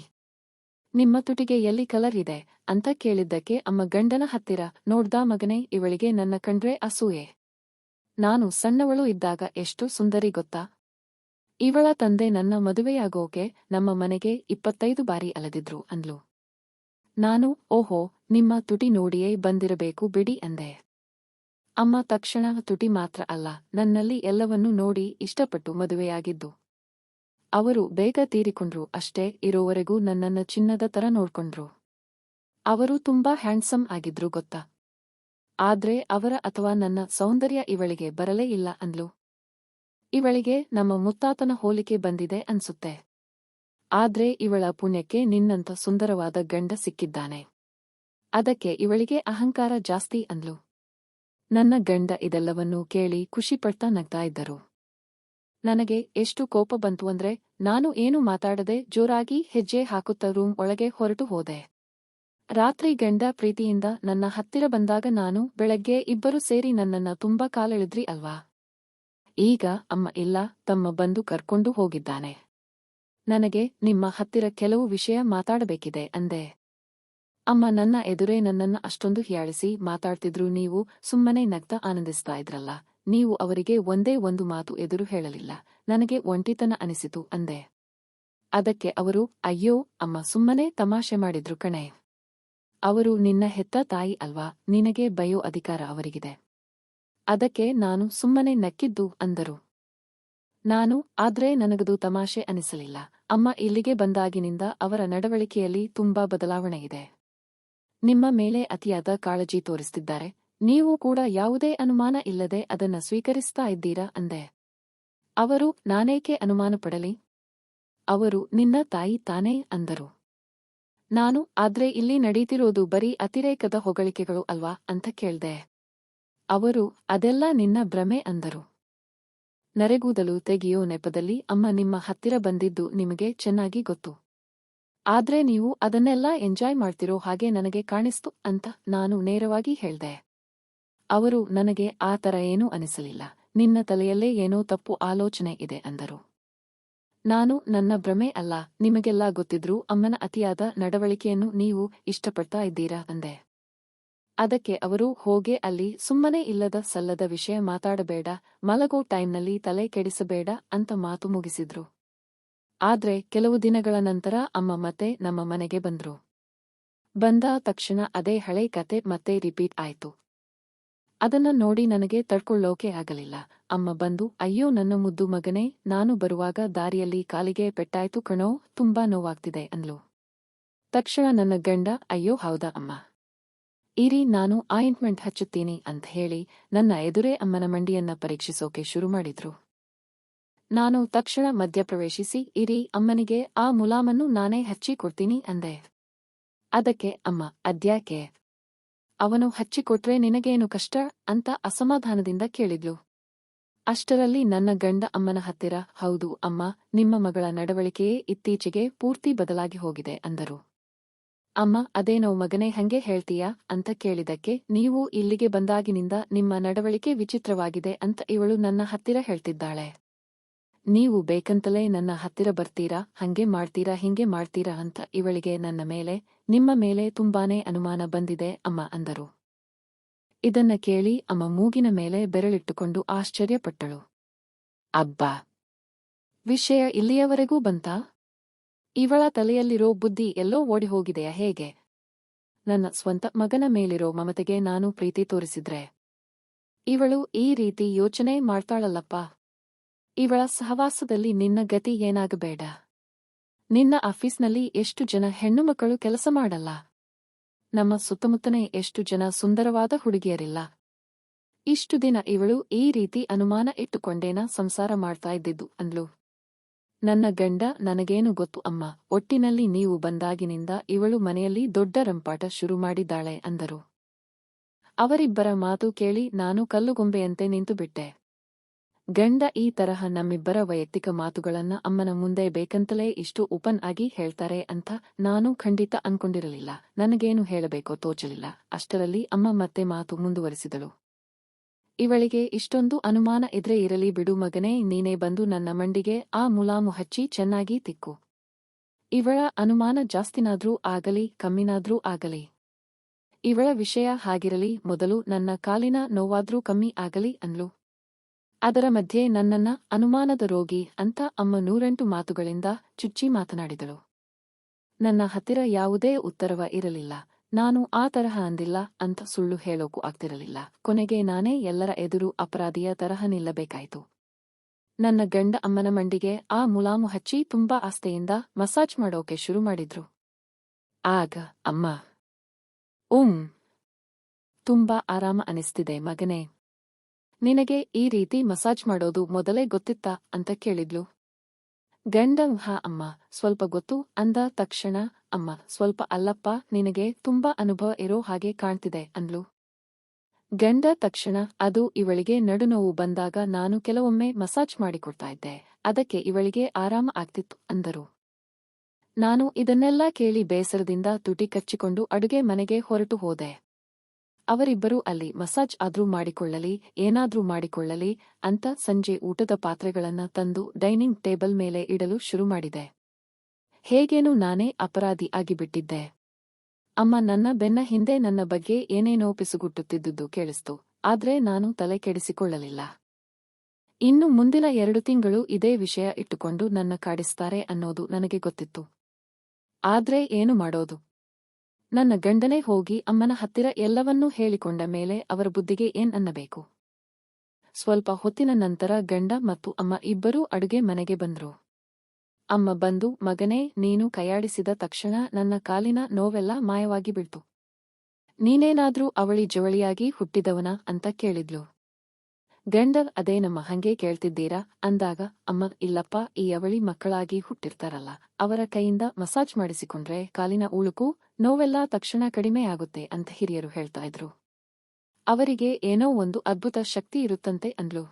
ನಿಮ್ಮ ತುಟಿಗೆ ಎಲ್ಲಿ ಕಲರ್ ಇದೆ ಅಂತ ಕೇಳಿದ್ದಕ್ಕೆ ಅಮ್ಮ ಗಂಡನ ಹತ್ತಿರ, ನೋಡ್ದಾ ಮಗನೇ, ಇವಳಿಗೆ ನನ್ನ ಕಂಡ್ರೆ ಅಸೂಯೆ. ನಾನು ಸಣ್ಣವಳು ಇದ್ದಾಗ ಎಷ್ಟು ಸುಂದರಿ ಗೊತ್ತಾ? ಇವಳ ತಂದೆ ನನ್ನ ಮದುವೆಯಾಗೋಕೆ ನಮ್ಮ ಮನೆಗೆ 25 ಬಾರಿ ಅಲೆದಿದ್ರು ಅಂದ್ಲು. ನಾನು, ಓಹೋ, ನಿಮ್ಮ ತುಟಿ ನೋಡಿಯೇ ಬಂದಿರಬೇಕು ಬಿಡಿ ಅಂದೆ. ಅಮ್ಮ ತಕ್ಷಣ, ತುಟಿ ಮಾತ್ರ ಅಲ್ಲ, ನನ್ನಲ್ಲಿ ಎಲ್ಲವನ್ನೂ ನೋಡಿ ಇಷ್ಟಪಟ್ಟು ಮದುವೆಯಾಗಿದ್ದು. ಅವರು ಬೇಗ ತೀರಿಕೊಂಡ್ರು ಅಷ್ಟೇ, ಇರೋವರೆಗೂ ನನ್ನನ್ನ ಚಿನ್ನದ ತರ ನೋಡ್ಕೊಂಡ್ರು. ಅವರು ತುಂಬಾ ಹ್ಯಾಂಡ್ಸಮ್ ಆಗಿದ್ರು ಗೊತ್ತಾ? ಆದ್ರೆ ಅವರ ಅಥವಾ ನನ್ನ ಸೌಂದರ್ಯ ಇವಳಿಗೆ ಬರಲೇ ಇಲ್ಲ ಅಂದ್ಲು. ಇವಳಿಗೆ ನಮ್ಮ ಮುತ್ತಾತನ ಹೋಲಿಕೆ ಬಂದಿದೆ ಅನ್ಸುತ್ತೆ. ಆದ್ರೆ ಇವಳ ಪುಣ್ಯಕ್ಕೆ ನಿನ್ನಂತ ಸುಂದರವಾದ ಗಂಡ ಸಿಕ್ಕಿದ್ದಾನೆ. ಅದಕ್ಕೆ ಇವಳಿಗೆ ಅಹಂಕಾರ ಜಾಸ್ತಿ ಅಂದ್ಲು. ನನ್ನ ಗಂಡ ಇದೆಲ್ಲವನ್ನೂ ಕೇಳಿ ಖುಷಿಪಡ್ತಾ ನಗ್ತಾ ಇದ್ದರು. ನನಗೆ ಎಷ್ಟು ಕೋಪ ಬಂತು ಅಂದ್ರೆ, ನಾನು ಏನು ಮಾತಾಡದೆ ಜೋರಾಗಿ ಹೆಜ್ಜೆ ಹಾಕುತ್ತಾ ರೂಮ್ ಒಳಗೆ ಹೊರಟು ಹೋದೆ. ರಾತ್ರಿ ಗಂಡ ಪ್ರೀತಿಯಿಂದ ನನ್ನ ಹತ್ತಿರ ಬಂದಾಗ ನಾನು, ಬೆಳಗ್ಗೆ ಇಬ್ಬರು ಸೇರಿ ನನ್ನನ್ನ ತುಂಬಾ ಕಾಲೆಳೆದ್ರಿ ಅಲ್ವಾ? ಈಗ ಅಮ್ಮ ಇಲ್ಲ, ತಮ್ಮ ಬಂದು ಕರ್ಕೊಂಡು ಹೋಗಿದ್ದಾನೆ. ನನಗೆ ನಿಮ್ಮ ಹತ್ತಿರ ಕೆಲವು ವಿಷಯ ಮಾತಾಡಬೇಕಿದೆ ಅಂದೆ. ಅಮ್ಮ ನನ್ನ ಎದುರೇ ನನ್ನನ್ನ ಅಷ್ಟೊಂದು ಹೀಯಾಳಿಸಿ ಮಾತಾಡ್ತಿದ್ರು, ನೀವು ಸುಮ್ಮನೆ ನಗ್ತಾ ಆನಂದಿಸ್ತಾ ಇದ್ರಲ್ಲ, ನೀವು ಅವರಿಗೆ ಒಂದೇ ಒಂದು ಮಾತು ಎದುರು ಹೇಳಲಿಲ್ಲ, ನನಗೆ ಒಂಟಿತನ ಅನಿಸಿತು ಅಂದೆ. ಅದಕ್ಕೆ ಅವರು, ಅಯ್ಯೋ ಅಮ್ಮ, ಸುಮ್ಮನೆ ತಮಾಷೆ ಮಾಡಿದ್ರು ಕಣೆ. ಅವರು ನಿನ್ನ ಹೆತ್ತ ತಾಯಿ ಅಲ್ವಾ, ನಿನಗೆ ಬಯೋ ಅಧಿಕಾರ ಅವರಿಗಿದೆ. ಅದಕ್ಕೆ ನಾನು ಸುಮ್ಮನೆ ನಕ್ಕಿದ್ದು ಅಂದರು. ನಾನು, ಆದ್ರೆ ನನಗದು ತಮಾಷೆ ಅನಿಸಲಿಲ್ಲ. ಅಮ್ಮ ಇಲ್ಲಿಗೆ ಬಂದಾಗಿನಿಂದ ಅವರ ನಡವಳಿಕೆಯಲ್ಲಿ ತುಂಬಾ ಬದಲಾವಣೆ ಇದೆ. ನಿಮ್ಮ ಮೇಲೆ ಅತಿಯಾದ ಕಾಳಜಿ ತೋರಿಸ್ತಿದ್ದಾರೆ. ನೀವು ಕೂಡ ಯಾವುದೇ ಅನುಮಾನ ಇಲ್ಲದೆ ಅದನ್ನ ಸ್ವೀಕರಿಸ್ತಾ ಇದ್ದೀರಾ ಅಂದೆ. ಅವರು, ನಾನೇಕೆ ಅನುಮಾನ ಪಡಲಿ? ಅವರು ನಿನ್ನ ತಾಯಿ ತಾನೇ ಅಂದರು. ನಾನು, ಆದ್ರೆ ಇಲ್ಲಿ ನಡೀತಿರೋದು ಬರೀ ಅತಿರೇಕದ ಹೊಗಳಿಕೆಗಳು ಅಲ್ವಾ ಅಂತ ಕೇಳ್ದೆ. ಅವರು, ಅದೆಲ್ಲ ನಿನ್ನ ಭ್ರಮೆ ಅಂದರು. ನರೆಗೂದಲು ತೆಗೆಯೋ ನೆಪದಲ್ಲಿ ಅಮ್ಮ ನಿಮ್ಮ ಹತ್ತಿರ ಬಂದಿದ್ದು ನಿಮಗೆ ಚೆನ್ನಾಗಿ ಗೊತ್ತು. ಆದ್ರೆ ನೀವು ಅದನ್ನೆಲ್ಲ ಎಂಜಾಯ್ ಮಾಡ್ತಿರೋ ಹಾಗೆ ನನಗೆ ಕಾಣಿಸ್ತು ಅಂತ ನಾನು ನೇರವಾಗಿ ಹೇಳ್ದೆ. ಅವರು, ನನಗೆ ಆ ಥರ ಏನೂ ಅನಿಸಲಿಲ್ಲ, ನಿನ್ನ ತಲೆಯಲ್ಲೇ ಏನೋ ತಪ್ಪು ಆಲೋಚನೆ ಇದೆ ಅಂದರು. ನಾನು, ನನ್ನ ಭ್ರಮೆ ಅಲ್ಲ, ನಿಮಗೆಲ್ಲ ಗೊತ್ತಿದ್ರೂ ಅಮ್ಮನ ಅತಿಯಾದ ನಡವಳಿಕೆಯನ್ನು ನೀವು ಇಷ್ಟಪಡ್ತಾ ಇದ್ದೀರಾ ಅಂದೆ. ಅದಕ್ಕೆ ಅವರು, ಹೋಗೆ ಅಲ್ಲಿ, ಸುಮ್ಮನೆ ಇಲ್ಲದ ಸಲ್ಲದ ವಿಷಯ ಮಾತಾಡಬೇಡ, ಮಲಗೋ ಟೈಮ್ನಲ್ಲಿ ತಲೆ ಕೆಡಿಸಬೇಡ ಅಂತ ಮಾತು ಮುಗಿಸಿದ್ರು. ಆದ್ರೆ ಕೆಲವು ದಿನಗಳ ನಂತರ ಅಮ್ಮ ಮತ್ತೆ ನಮ್ಮ ಮನೆಗೆ ಬಂದ್ರು. ಬಂದ ತಕ್ಷಣ ಅದೇ ಹಳೆ ಕತೆ ಮತ್ತೆ ರಿಪೀಟ್ ಆಯ್ತು. ಅದನ್ನ ನೋಡಿ ನನಗೆ ತಡ್ಕೊಳ್ಳೋಕೆ ಆಗಲಿಲ್ಲ. ಅಮ್ಮ ಬಂದು, ಅಯ್ಯೋ ನನ್ನ ಮುದ್ದು ಮಗನೇ, ನಾನು ಬರುವಾಗ ದಾರಿಯಲ್ಲಿ ಕಾಲಿಗೆ ಪೆಟ್ಟಾಯ್ತು ಕಣೋ, ತುಂಬಾ ನೋವಾಗ್ತಿದೆ ಅಂದ್ಲು. ತಕ್ಷಣ ನನ್ನ ಗಂಡ, ಅಯ್ಯೋ ಹೌದಾ ಅಮ್ಮ, ಇರಿ ನಾನು ಆಯಿಂಟ್ಮೆಂಟ್ ಹಚ್ಚುತ್ತೀನಿ ಅಂತ ಹೇಳಿ ನನ್ನ ಎದುರೇ ಅಮ್ಮನ ಮಂಡಿಯನ್ನ ಪರೀಕ್ಷಿಸೋಕೆ ಶುರು ಮಾಡಿದ್ರು. ನಾನು ತಕ್ಷಣ ಮಧ್ಯಪ್ರವೇಶಿಸಿ, ಇರಿ ಅಮ್ಮನಿಗೆ ಆ ಮುಲಾಮನ್ನು ನಾನೇ ಹಚ್ಚಿ ಕೊಡ್ತೀನಿ ಅಂದೆ. ಅದಕ್ಕೆ ಅಮ್ಮ, ಅದ್ಯಾಕೆ? ಅವನು ಹಚ್ಚಿಕೊಟ್ರೆ ನಿನಗೇನು ಕಷ್ಟ ಅಂತ ಅಸಮಾಧಾನದಿಂದ ಕೇಳಿದ್ಲು. ಅಷ್ಟರಲ್ಲಿ ನನ್ನ ಗಂಡ ಅಮ್ಮನ ಹತ್ತಿರ, ಹೌದು ಅಮ್ಮ, ನಿಮ್ಮ ಮಗಳ ನಡವಳಿಕೆಯೇ ಇತ್ತೀಚೆಗೆ ಪೂರ್ತಿ ಬದಲಾಗಿ ಹೋಗಿದೆ ಅಂದರು. ಅಮ್ಮ, ಅದೇನೋ ಮಗನೇ ಹಂಗೆ ಹೇಳ್ತೀಯಾ ಅಂತ ಕೇಳಿದಕ್ಕೆ, ನೀವು ಇಲ್ಲಿಗೆ ಬಂದಾಗಿನಿಂದ ನಿಮ್ಮ ನಡವಳಿಕೆ ವಿಚಿತ್ರವಾಗಿದೆ ಅಂತ ಇವಳು ನನ್ನ ಹತ್ತಿರ ಹೇಳ್ತಿದ್ದಾಳೆ. ನೀವು ಬೇಕಂತಲೇ ನನ್ನ ಹತ್ತಿರ ಬರ್ತೀರಾ, ಹಂಗೆ ಮಾಡ್ತೀರಾ ಹಿಂಗೆ ಮಾಡ್ತೀರಾ ಅಂತ ಇವಳಿಗೆ ನನ್ನ ಮೇಲೆ, ನಿಮ್ಮ ಮೇಲೆ ತುಂಬಾನೇ ಅನುಮಾನ ಬಂದಿದೆ ಅಮ್ಮ ಅಂದರು. ಇದನ್ನ ಕೇಳಿ ಅಮ್ಮ ಮೂಗಿನ ಮೇಲೆ ಬೆರಳಿಟ್ಟುಕೊಂಡು ಆಶ್ಚರ್ಯಪಟ್ಟಳು. ಅಬ್ಬಾ! ವಿಷಯ ಇಲ್ಲಿಯವರೆಗೂ ಬಂತಾ? ಇವಳ ತಲೆಯಲ್ಲಿರೋ ಬುದ್ಧಿ ಎಲ್ಲೋ ಓಡಿಹೋಗಿದೆಯಾ ಹೇಗೆ? ನನ್ನ ಸ್ವಂತ ಮಗನ ಮೇಲಿರೋ ಮಮತೆಗೆ ನಾನು ಪ್ರೀತಿ ತೋರಿಸಿದ್ರೆ ಇವಳು ಈ ರೀತಿ ಯೋಚನೆ ಮಾಡ್ತಾಳಲ್ಲಪ್ಪ. ಇವಳ ಸಹವಾಸದಲ್ಲಿ ನಿನ್ನ ಗತಿ ಏನಾಗಬೇಡ. ನಿನ್ನ ಆಫೀಸ್ನಲ್ಲಿ ಎಷ್ಟು ಜನ ಹೆಣ್ಣುಮಕ್ಕಳು ಕೆಲಸ ಮಾಡಲ್ಲ? ನಮ್ಮ ಸುತ್ತಮುತ್ತನೇ ಎಷ್ಟು ಜನ ಸುಂದರವಾದ ಹುಡುಗಿಯರಿಲ್ಲ? ಇಷ್ಟು ದಿನ ಇವಳು ಈ ರೀತಿ ಅನುಮಾನ ಇಟ್ಟುಕೊಂಡೇನ ಸಂಸಾರ ಮಾಡ್ತಾ ಇದ್ದಿದ್ದು ಅಂದ್ಲು. ನನ್ನ ಗಂಡ ನನಗೇನು ಗೊತ್ತು ಅಮ್ಮ, ಒಟ್ಟಿನಲ್ಲಿ ನೀವು ಬಂದಾಗಿನಿಂದ ಇವಳು ಮನೆಯಲ್ಲಿ ದೊಡ್ಡ ರಂಪಾಟ ಶುರು ಮಾಡಿದ್ದಾಳೆ ಅಂದರು. ಅವರಿಬ್ಬರ ಮಾತು ಕೇಳಿ ನಾನು ಕಲ್ಲುಗೊಂಬೆಯಂತೆ ನಿಂತುಬಿಟ್ಟೆ. ಗಂಡ ಈ ತರಹ ನಮ್ಮಿಬ್ಬರ ವೈಯಕ್ತಿಕ ಮಾತುಗಳನ್ನ ಅಮ್ಮನ ಮುಂದೆ ಬೇಕಂತಲೇ ಇಷ್ಟು ಓಪನ್ ಆಗಿ ಹೇಳ್ತಾರೆ ಅಂತ ನಾನು ಖಂಡಿತ ಅನ್ಕೊಂಡಿರಲಿಲ್ಲ. ನನಗೇನು ಹೇಳಬೇಕೋ ತೋಚಲಿಲ್ಲ. ಅಷ್ಟರಲ್ಲಿ ಅಮ್ಮ ಮತ್ತೆ ಮಾತು ಮುಂದುವರಿಸಿದಳು. ಇವಳಿಗೆ ಇಷ್ಟೊಂದು ಅನುಮಾನ ಇದ್ರೆ ಇರಲಿ ಬಿಡು ಮಗನೇ, ನೀನೇ ಬಂದು ನನ್ನ ಮಂಡಿಗೆ ಆ ಮುಲಾಮು ಹಚ್ಚಿ ಚೆನ್ನಾಗಿ ತಿಕ್ಕು. ಇವಳ ಅನುಮಾನ ಜಾಸ್ತಿನಾದ್ರೂ ಆಗಲಿ ಕಮ್ಮಿನಾದ್ರೂ ಆಗಲಿ. ಇವಳ ವಿಷಯ ಹಾಗಿರಲಿ, ಮೊದಲು ನನ್ನ ಕಾಲಿನ ನೋವಾದ್ರೂ ಕಮ್ಮಿ ಆಗಲಿ ಅನ್ಲು. ಅದರ ಮಧ್ಯೆ ನನ್ನನ್ನ ಅನುಮಾನದ ರೋಗಿ ಅಂತ ಅಮ್ಮ 108 ಮಾತುಗಳಿಂದ ಚುಚ್ಚಿ ಮಾತನಾಡಿದಳು. ನನ್ನ ಹತ್ತಿರ ಯಾವುದೇ ಉತ್ತರವ ಇರಲಿಲ್ಲ. ನಾನು ಆ ತರಹ ಅಂದಿಲ್ಲ ಅಂತ ಸುಳ್ಳು ಹೇಳೋಕು ಆಗ್ತಿರಲಿಲ್ಲ. ಕೊನೆಗೆ ನಾನೇ ಎಲ್ಲರ ಎದುರು ಅಪರಾಧಿಯ ತರಹ ನಿಲ್ಲಬೇಕಾಯ್ತು. ನನ್ನ ಗಂಡ ಅಮ್ಮನ ಮಂಡಿಗೆ ಆ ಮುಲಾಮು ಹಚ್ಚಿ ತುಂಬಾ ಆಸ್ಥೆಯಿಂದ ಮಸಾಜ್ ಮಾಡೋಕೆ ಶುರು ಮಾಡಿದ್ರು. ಆಗ ಅಮ್ಮ, ತುಂಬಾ ಆರಾಮ ಅನಿಸ್ತಿದೆ ಮಗನೇ. ನಿನಗೆ ಈ ರೀತಿ ಮಸಾಜ್ ಮಾಡೋದು ಮೊದಲೇ ಗೊತ್ತಿತ್ತಾ ಅಂತ ಕೇಳಿದ್ಲು. ಗಂಡ ಹಾ ಅಮ್ಮ, ಸ್ವಲ್ಪ ಗೊತ್ತು ಅಂದ ತಕ್ಷಣ ಅಮ್ಮ ಸ್ವಲ್ಪ ಅಲ್ಲಪ್ಪ, ನಿನಗೆ ತುಂಬಾ ಅನುಭವ ಇರೋ ಹಾಗೆ ಕಾಣ್ತಿದೆ ಅಂದ್ಲು. ಗಂಡ ತಕ್ಷಣ ಅದು ಇವಳಿಗೆ ನಡುನೋವು ಬಂದಾಗ ನಾನು ಕೆಲವೊಮ್ಮೆ ಮಸಾಜ್ ಮಾಡಿಕೊಡ್ತಾ ಇದ್ದೆ, ಅದಕ್ಕೆ ಇವಳಿಗೆ ಆರಾಮ ಆಗ್ತಿತ್ತು ಅಂದರು. ನಾನು ಇದನ್ನೆಲ್ಲ ಕೇಳಿ ಬೇಸರದಿಂದ ತುಟಿ ಕಚ್ಚಿಕೊಂಡು ಅಡುಗೆ ಮನೆಗೆ ಹೊರಟು ಹೋದೆ. ಅವರಿಬ್ಬರೂ ಅಲ್ಲಿ ಮಸಾಜ್ ಆದ್ರೂ ಮಾಡಿಕೊಳ್ಳಲಿ ಏನಾದ್ರೂ ಮಾಡಿಕೊಳ್ಳಲಿ ಅಂತ ಸಂಜೆ ಊಟದ ಪಾತ್ರೆಗಳನ್ನ ತಂದು ಡೈನಿಂಗ್ ಟೇಬಲ್ ಮೇಲೆ ಇಡಲು ಶುರು ಮಾಡಿದೆ. ಹೇಗೇನು ನಾನೇ ಅಪರಾಧಿ ಆಗಿಬಿಟ್ಟಿದ್ದೆ. ಅಮ್ಮ ನನ್ನ ಬೆನ್ನ ಹಿಂದೆ ನನ್ನ ಬಗ್ಗೆ ಏನೇನೋ ಪಿಸುಗುಟ್ಟುತ್ತಿದ್ದುದು ಕೇಳಿಸ್ತು. ಆದ್ರೆ ನಾನು ತಲೆ ಕೆಡಿಸಿಕೊಳ್ಳಲಿಲ್ಲ. ಇನ್ನು ಮುಂದಿನ 2 ತಿಂಗಳು ಇದೇ ವಿಷಯ ಇಟ್ಟುಕೊಂಡು ನನ್ನ ಕಾಡಿಸ್ತಾರೆ ಅನ್ನೋದು ನನಗೆ ಗೊತ್ತಿತ್ತು. ಆದ್ರೆ ಏನು ಮಾಡೋದು? ನನ್ನ ಗಂಡನೇ ಹೋಗಿ ಅಮ್ಮನ ಹತ್ತಿರ ಎಲ್ಲವನ್ನೂ ಹೇಳಿಕೊಂಡ ಮೇಲೆ ಅವರ ಬುದ್ಧಿಗೆ ಏನ್ ಅನ್ನಬೇಕು? ಸ್ವಲ್ಪ ಹೊತ್ತಿನ ನಂತರ ಗಂಡ ಮತ್ತು ಅಮ್ಮ ಇಬ್ಬರೂ ಅಡುಗೆ ಮನೆಗೆ ಬಂದ್ರು. ಅಮ್ಮ ಬಂದು, ಮಗನೇ, ನೀನು ಕೈಯಾಡಿಸಿದ ತಕ್ಷಣ ನನ್ನ ಕಾಲಿನ ನೋವೆಲ್ಲ ಮಾಯವಾಗಿ ಬಿಡ್ತು. ನೀನೇನಾದ್ರೂ ಅವಳಿ ಜವಳಿಯಾಗಿ ಹುಟ್ಟಿದವನ ಅಂತ ಕೇಳಿದ್ಲು. ಗಂಡ, ಅದೇನಮ್ಮ ಹಂಗೆ ಕೇಳ್ತಿದ್ದೀರಾ ಅಂದಾಗ ಅಮ್ಮ, ಇಲ್ಲಪ್ಪ, ಈ ಅವಳಿ ಮಕ್ಕಳಾಗಿ ಹುಟ್ಟಿರ್ತಾರಲ್ಲ, ಅವರ ಕೈಯಿಂದ ಮಸಾಜ್ ಮಾಡಿಸಿಕೊಂಡ್ರೆ ಕಾಲಿನ ಉಳುಕು ನೋವೆಲ್ಲ ತಕ್ಷಣ ಕಡಿಮೆ ಆಗುತ್ತೆ ಅಂತ ಹಿರಿಯರು ಹೇಳ್ತಾ ಇದ್ರು. ಅವರಿಗೆ ಏನೋ ಒಂದು ಅದ್ಭುತ ಶಕ್ತಿ ಇರುತ್ತಂತೆ ಅಂದ್ಲು.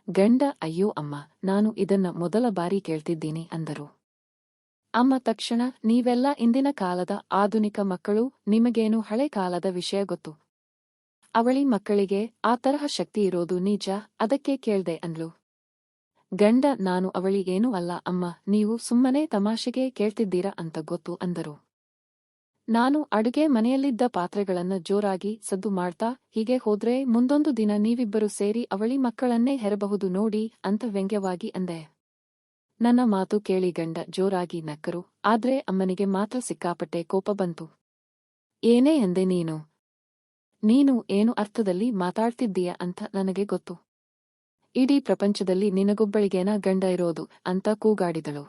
ಗಂಡ, ಅಯ್ಯೋ ಅಮ್ಮ, ನಾನು ಇದನ್ನ ಮೊದಲ ಬಾರಿ ಕೇಳ್ತಿದ್ದೀನಿ ಅಂದರು. ಅಮ್ಮ ತಕ್ಷಣ, ನೀವೆಲ್ಲ ಇಂದಿನ ಕಾಲದ ಆಧುನಿಕ ಮಕ್ಕಳು, ನಿಮಗೇನು ಹಳೆ ಕಾಲದ ವಿಷಯ ಗೊತ್ತು? ಅವಳಿ ಮಕ್ಕಳಿಗೆ ಆ ತರಹ ಶಕ್ತಿ ಇರೋದು ನಿಜ, ಅದಕ್ಕೆ ಕೇಳ್ದೆ ಅಂದ್ಲು. ಗಂಡ, ನಾನು ಅವಳಿಗೇನೂ ಅಲ್ಲ ಅಮ್ಮ, ನೀವು ಸುಮ್ಮನೆ ತಮಾಷೆಗೆ ಕೇಳ್ತಿದ್ದೀರಾ ಅಂತ ಗೊತ್ತು ಅಂದರು. ನಾನು ಅಡುಗೆ ಮನೆಯಲ್ಲಿದ್ದ ಪಾತ್ರೆಗಳನ್ನ ಜೋರಾಗಿ ಸದ್ದು ಮಾಡ್ತಾ, ಹೀಗೆ ಹೋದ್ರೆ ಮುಂದೊಂದು ದಿನ ನೀವಿಬ್ಬರು ಸೇರಿ ಅವಳಿ ಮಕ್ಕಳನ್ನೇ ಹೆರಬಹುದು ನೋಡಿ ಅಂತ ವ್ಯಂಗ್ಯವಾಗಿ ಅಂದೆ. ನನ್ನ ಮಾತು ಕೇಳಿ ಗಂಡ ಜೋರಾಗಿ ನಕ್ಕರು. ಆದ್ರೆ ಅಮ್ಮನಿಗೆ ಮಾತ್ರ ಸಿಕ್ಕಾಪಟ್ಟೆ ಕೋಪ ಬಂತು. ಏನೇ ಎಂದೆ ನೀನು? ನೀನು ಏನು ಅರ್ಥದಲ್ಲಿ ಮಾತಾಡ್ತಿದ್ದೀಯ ಅಂತ ನನಗೆ ಗೊತ್ತು. ಇಡೀ ಪ್ರಪಂಚದಲ್ಲಿ ನಿನಗೊಬ್ಬಳಿಗೇನ ಗಂಡ ಇರೋದು ಅಂತ ಕೂಗಾಡಿದಳು.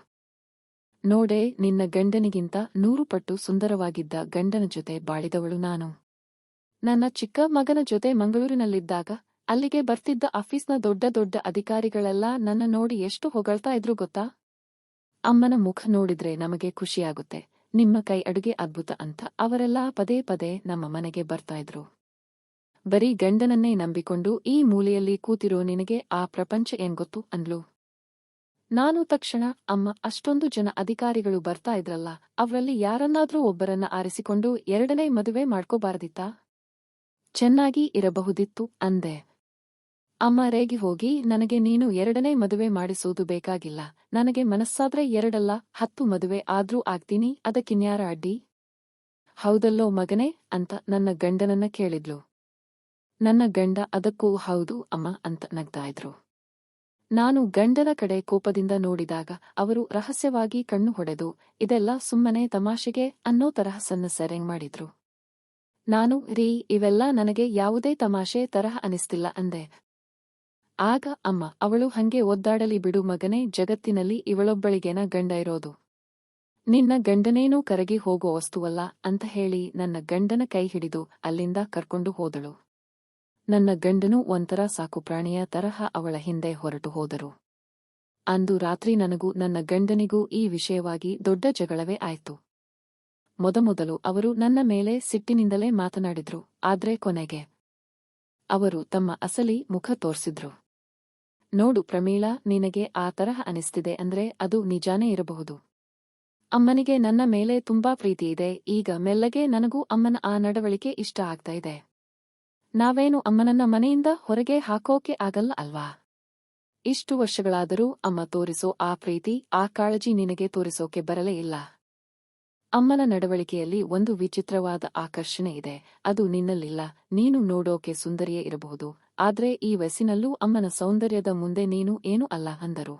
ನೋಡೆ, ನಿನ್ನ ಗಂಡನಿಗಿಂತ 100 ಪಟ್ಟು ಸುಂದರವಾಗಿದ್ದ ಗಂಡನ ಜೊತೆ ಬಾಳಿದವಳು ನಾನು. ನನ್ನ ಚಿಕ್ಕ ಮಗನ ಜೊತೆ ಮಂಗಳೂರಿನಲ್ಲಿದ್ದಾಗ ಅಲ್ಲಿಗೆ ಬರ್ತಿದ್ದ ಆಫೀಸ್ನ ದೊಡ್ಡ ದೊಡ್ಡ ಅಧಿಕಾರಿಗಳೆಲ್ಲ ನನ್ನ ನೋಡಿ ಎಷ್ಟು ಹೊಗಳ್ತಾ ಇದ್ರು ಗೊತ್ತಾ? ಅಮ್ಮನ ಮುಖ ನೋಡಿದ್ರೆ ನಮಗೆ ಖುಷಿಯಾಗುತ್ತೆ, ನಿಮ್ಮ ಕೈ ಅಡುಗೆ ಅದ್ಭುತ ಅಂತ ಅವರೆಲ್ಲ ಪದೇ ಪದೇ ನಮ್ಮ ಮನೆಗೆ ಬರ್ತಾ ಇದ್ರು. ಬರೀ ಗಂಡನನ್ನೇ ನಂಬಿಕೊಂಡು ಈ ಮೂಲೆಯಲ್ಲಿ ಕೂತಿರೋ ನಿನಗೆ ಆ ಪ್ರಪಂಚ ಏನ್ ಗೊತ್ತು ಅಂದ್ಲು. ನಾನು ತಕ್ಷಣ, ಅಮ್ಮ, ಅಷ್ಟೊಂದು ಜನ ಅಧಿಕಾರಿಗಳು ಬರ್ತಾ ಇದ್ರಲ್ಲ, ಅವರಲ್ಲಿ ಯಾರನ್ನಾದ್ರೂ ಒಬ್ಬರನ್ನ ಆರಿಸಿಕೊಂಡು 2ನೇ ಮದುವೆ ಮಾಡ್ಕೋಬಾರದಿತ್ತಾ? ಚೆನ್ನಾಗಿ ಇರಬಹುದಿತ್ತು ಅಂದೆ. ಅಮ್ಮ ರೇಗಿ ಹೋಗಿ, ನನಗೆ ನೀನು ಎರಡನೇ ಮದುವೆ ಮಾಡಿಸೋದು ಬೇಕಾಗಿಲ್ಲ. ನನಗೆ ಮನಸ್ಸಾದ್ರೆ ಎರಡಲ್ಲ 10 ಮದುವೆ ಆದ್ರೂ ಆಗ್ತೀನಿ, ಅದಕ್ಕಿನ್ಯಾರ ಅಡ್ಡಿ? ಹೌದಲ್ಲೋ ಮಗನೇ ಅಂತ ನನ್ನ ಗಂಡನನ್ನ ಕೇಳಿದ್ಲು. ನನ್ನ ಗಂಡ ಅದಕ್ಕೂ ಹೌದು ಅಮ್ಮ ಅಂತ ನಗ್ತಾ ಇದ್ರು. ನಾನು ಗಂಡನ ಕಡೆ ಕೋಪದಿಂದ ನೋಡಿದಾಗ ಅವರು ರಹಸ್ಯವಾಗಿ ಕಣ್ಣು ಹೊಡೆದು, ಇದೆಲ್ಲ ಸುಮ್ಮನೆ ತಮಾಷೆಗೆ ಅನ್ನೋ ತರಹ ಸಣ್ಣ ಸೆರೆಂಗ್ ಮಾಡಿದ್ರು. ನಾನು, ರೀ, ಇವೆಲ್ಲ ನನಗೆ ಯಾವುದೇ ತಮಾಷೆ ತರಹ ಅನಿಸ್ತಿಲ್ಲ ಅಂದೆ. ಆಗ ಅಮ್ಮ, ಅವಳು ಹಂಗೆ ಒದ್ದಾಡಲಿ ಬಿಡು ಮಗನೇ, ಜಗತ್ತಿನಲ್ಲಿ ಇವಳೊಬ್ಬಳಿಗೇನ ಗಂಡ ಇರೋದು. ನಿನ್ನ ಗಂಡನೇನೂ ಕರಗಿ ಹೋಗೋ ವಸ್ತುವಲ್ಲ ಅಂತ ಹೇಳಿ ನನ್ನ ಗಂಡನ ಕೈ ಹಿಡಿದು ಅಲ್ಲಿಂದ ಕರ್ಕೊಂಡು ಹೋದಳು. ನನ್ನ ಗಂಡನೂ ಒಂಥರ ಸಾಕುಪ್ರಾಣಿಯ ತರಹ ಅವಳ ಹಿಂದೆ ಹೊರಟು ಹೋದರು. ಅಂದು ರಾತ್ರಿ ನನಗೂ ನನ್ನ ಗಂಡನಿಗೂ ಈ ವಿಷಯವಾಗಿ ದೊಡ್ಡ ಜಗಳವೇ ಆಯ್ತು. ಮೊದಮೊದಲು ಅವರು ನನ್ನ ಮೇಲೆ ಸಿಟ್ಟಿನಿಂದಲೇ ಮಾತನಾಡಿದ್ರು, ಆದ್ರೆ ಕೊನೆಗೆ ಅವರು ತಮ್ಮ ಅಸಲಿ ಮುಖ ತೋರ್ಸಿದ್ರು. ನೋಡು ಪ್ರಮೀಳಾ, ನಿನಗೆ ಆ ತರಹ ಅನಿಸ್ತಿದೆ ಅಂದ್ರೆ ಅದು ನಿಜಾನೇ ಇರಬಹುದು. ಅಮ್ಮನಿಗೆ ನನ್ನ ಮೇಲೆ ತುಂಬಾ ಪ್ರೀತಿ ಇದೆ. ಈಗ ಮೆಲ್ಲಗೆ ನನಗೂ ಅಮ್ಮನ ಆ ನಡವಳಿಕೆ ಇಷ್ಟ ಆಗ್ತಾ ಇದೆ. ನಾವೇನು ಅಮ್ಮನನ್ನ ಮನೆಯಿಂದ ಹೊರಗೆ ಹಾಕೋಕೆ ಆಗಲ್ಲ ಅಲ್ವಾ? ಇಷ್ಟು ವರ್ಷಗಳಾದರೂ ಅಮ್ಮ ತೋರಿಸೋ ಆ ಪ್ರೀತಿ, ಆ ಕಾಳಜಿ ನಿನಗೆ ತೋರಿಸೋಕೆ ಬರಲೇ ಇಲ್ಲ. ಅಮ್ಮನ ನಡವಳಿಕೆಯಲ್ಲಿ ಒಂದು ವಿಚಿತ್ರವಾದ ಆಕರ್ಷಣೆ ಇದೆ, ಅದು ನಿನ್ನಲ್ಲಿಲ್ಲ. ನೀನು ನೋಡೋಕೆ ಸುಂದರಿಯೇ ಇರಬಹುದು, ಆದ್ರೆ ಈ ವಯಸ್ಸಿನಲ್ಲೂ ಅಮ್ಮನ ಸೌಂದರ್ಯದ ಮುಂದೆ ನೀನು ಏನೂ ಅಲ್ಲ ಅಂದರು.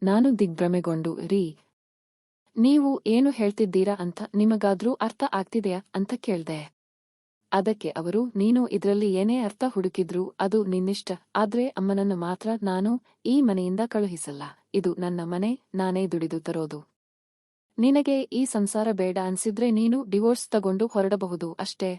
ನಾನು ದಿಗ್ಭ್ರಮೆಗೊಂಡು, ರೀ, ನೀವು ಏನು ಹೇಳ್ತಿದ್ದೀರಾ ಅಂತ ನಿಮಗಾದ್ರೂ ಅರ್ಥ ಆಗ್ತಿದೆಯಾ ಅಂತ ಕೇಳ್ದೆ. ಅದಕ್ಕೆ ಅವರು, ನೀನು ಇದ್ರಲ್ಲಿ ಏನೇ ಅರ್ಥ ಹುಡುಕಿದ್ರೂ ಅದು ನಿನ್ನಿಷ್ಟ, ಆದ್ರೆ ಅಮ್ಮನನ್ನು ಮಾತ್ರ ನಾನು ಈ ಮನೆಯಿಂದ ಕಳುಹಿಸಲ್ಲ. ಇದು ನನ್ನ ಮನೆ, ನಾನೇ ದುಡಿದು ತರೋದು. ನಿನಗೆ ಈ ಸಂಸಾರ ಬೇಡ ಅನ್ಸಿದ್ರೆ ನೀನು ಡಿವೋರ್ಸ್ ತಗೊಂಡು ಹೊರಡಬಹುದು ಅಷ್ಟೇ.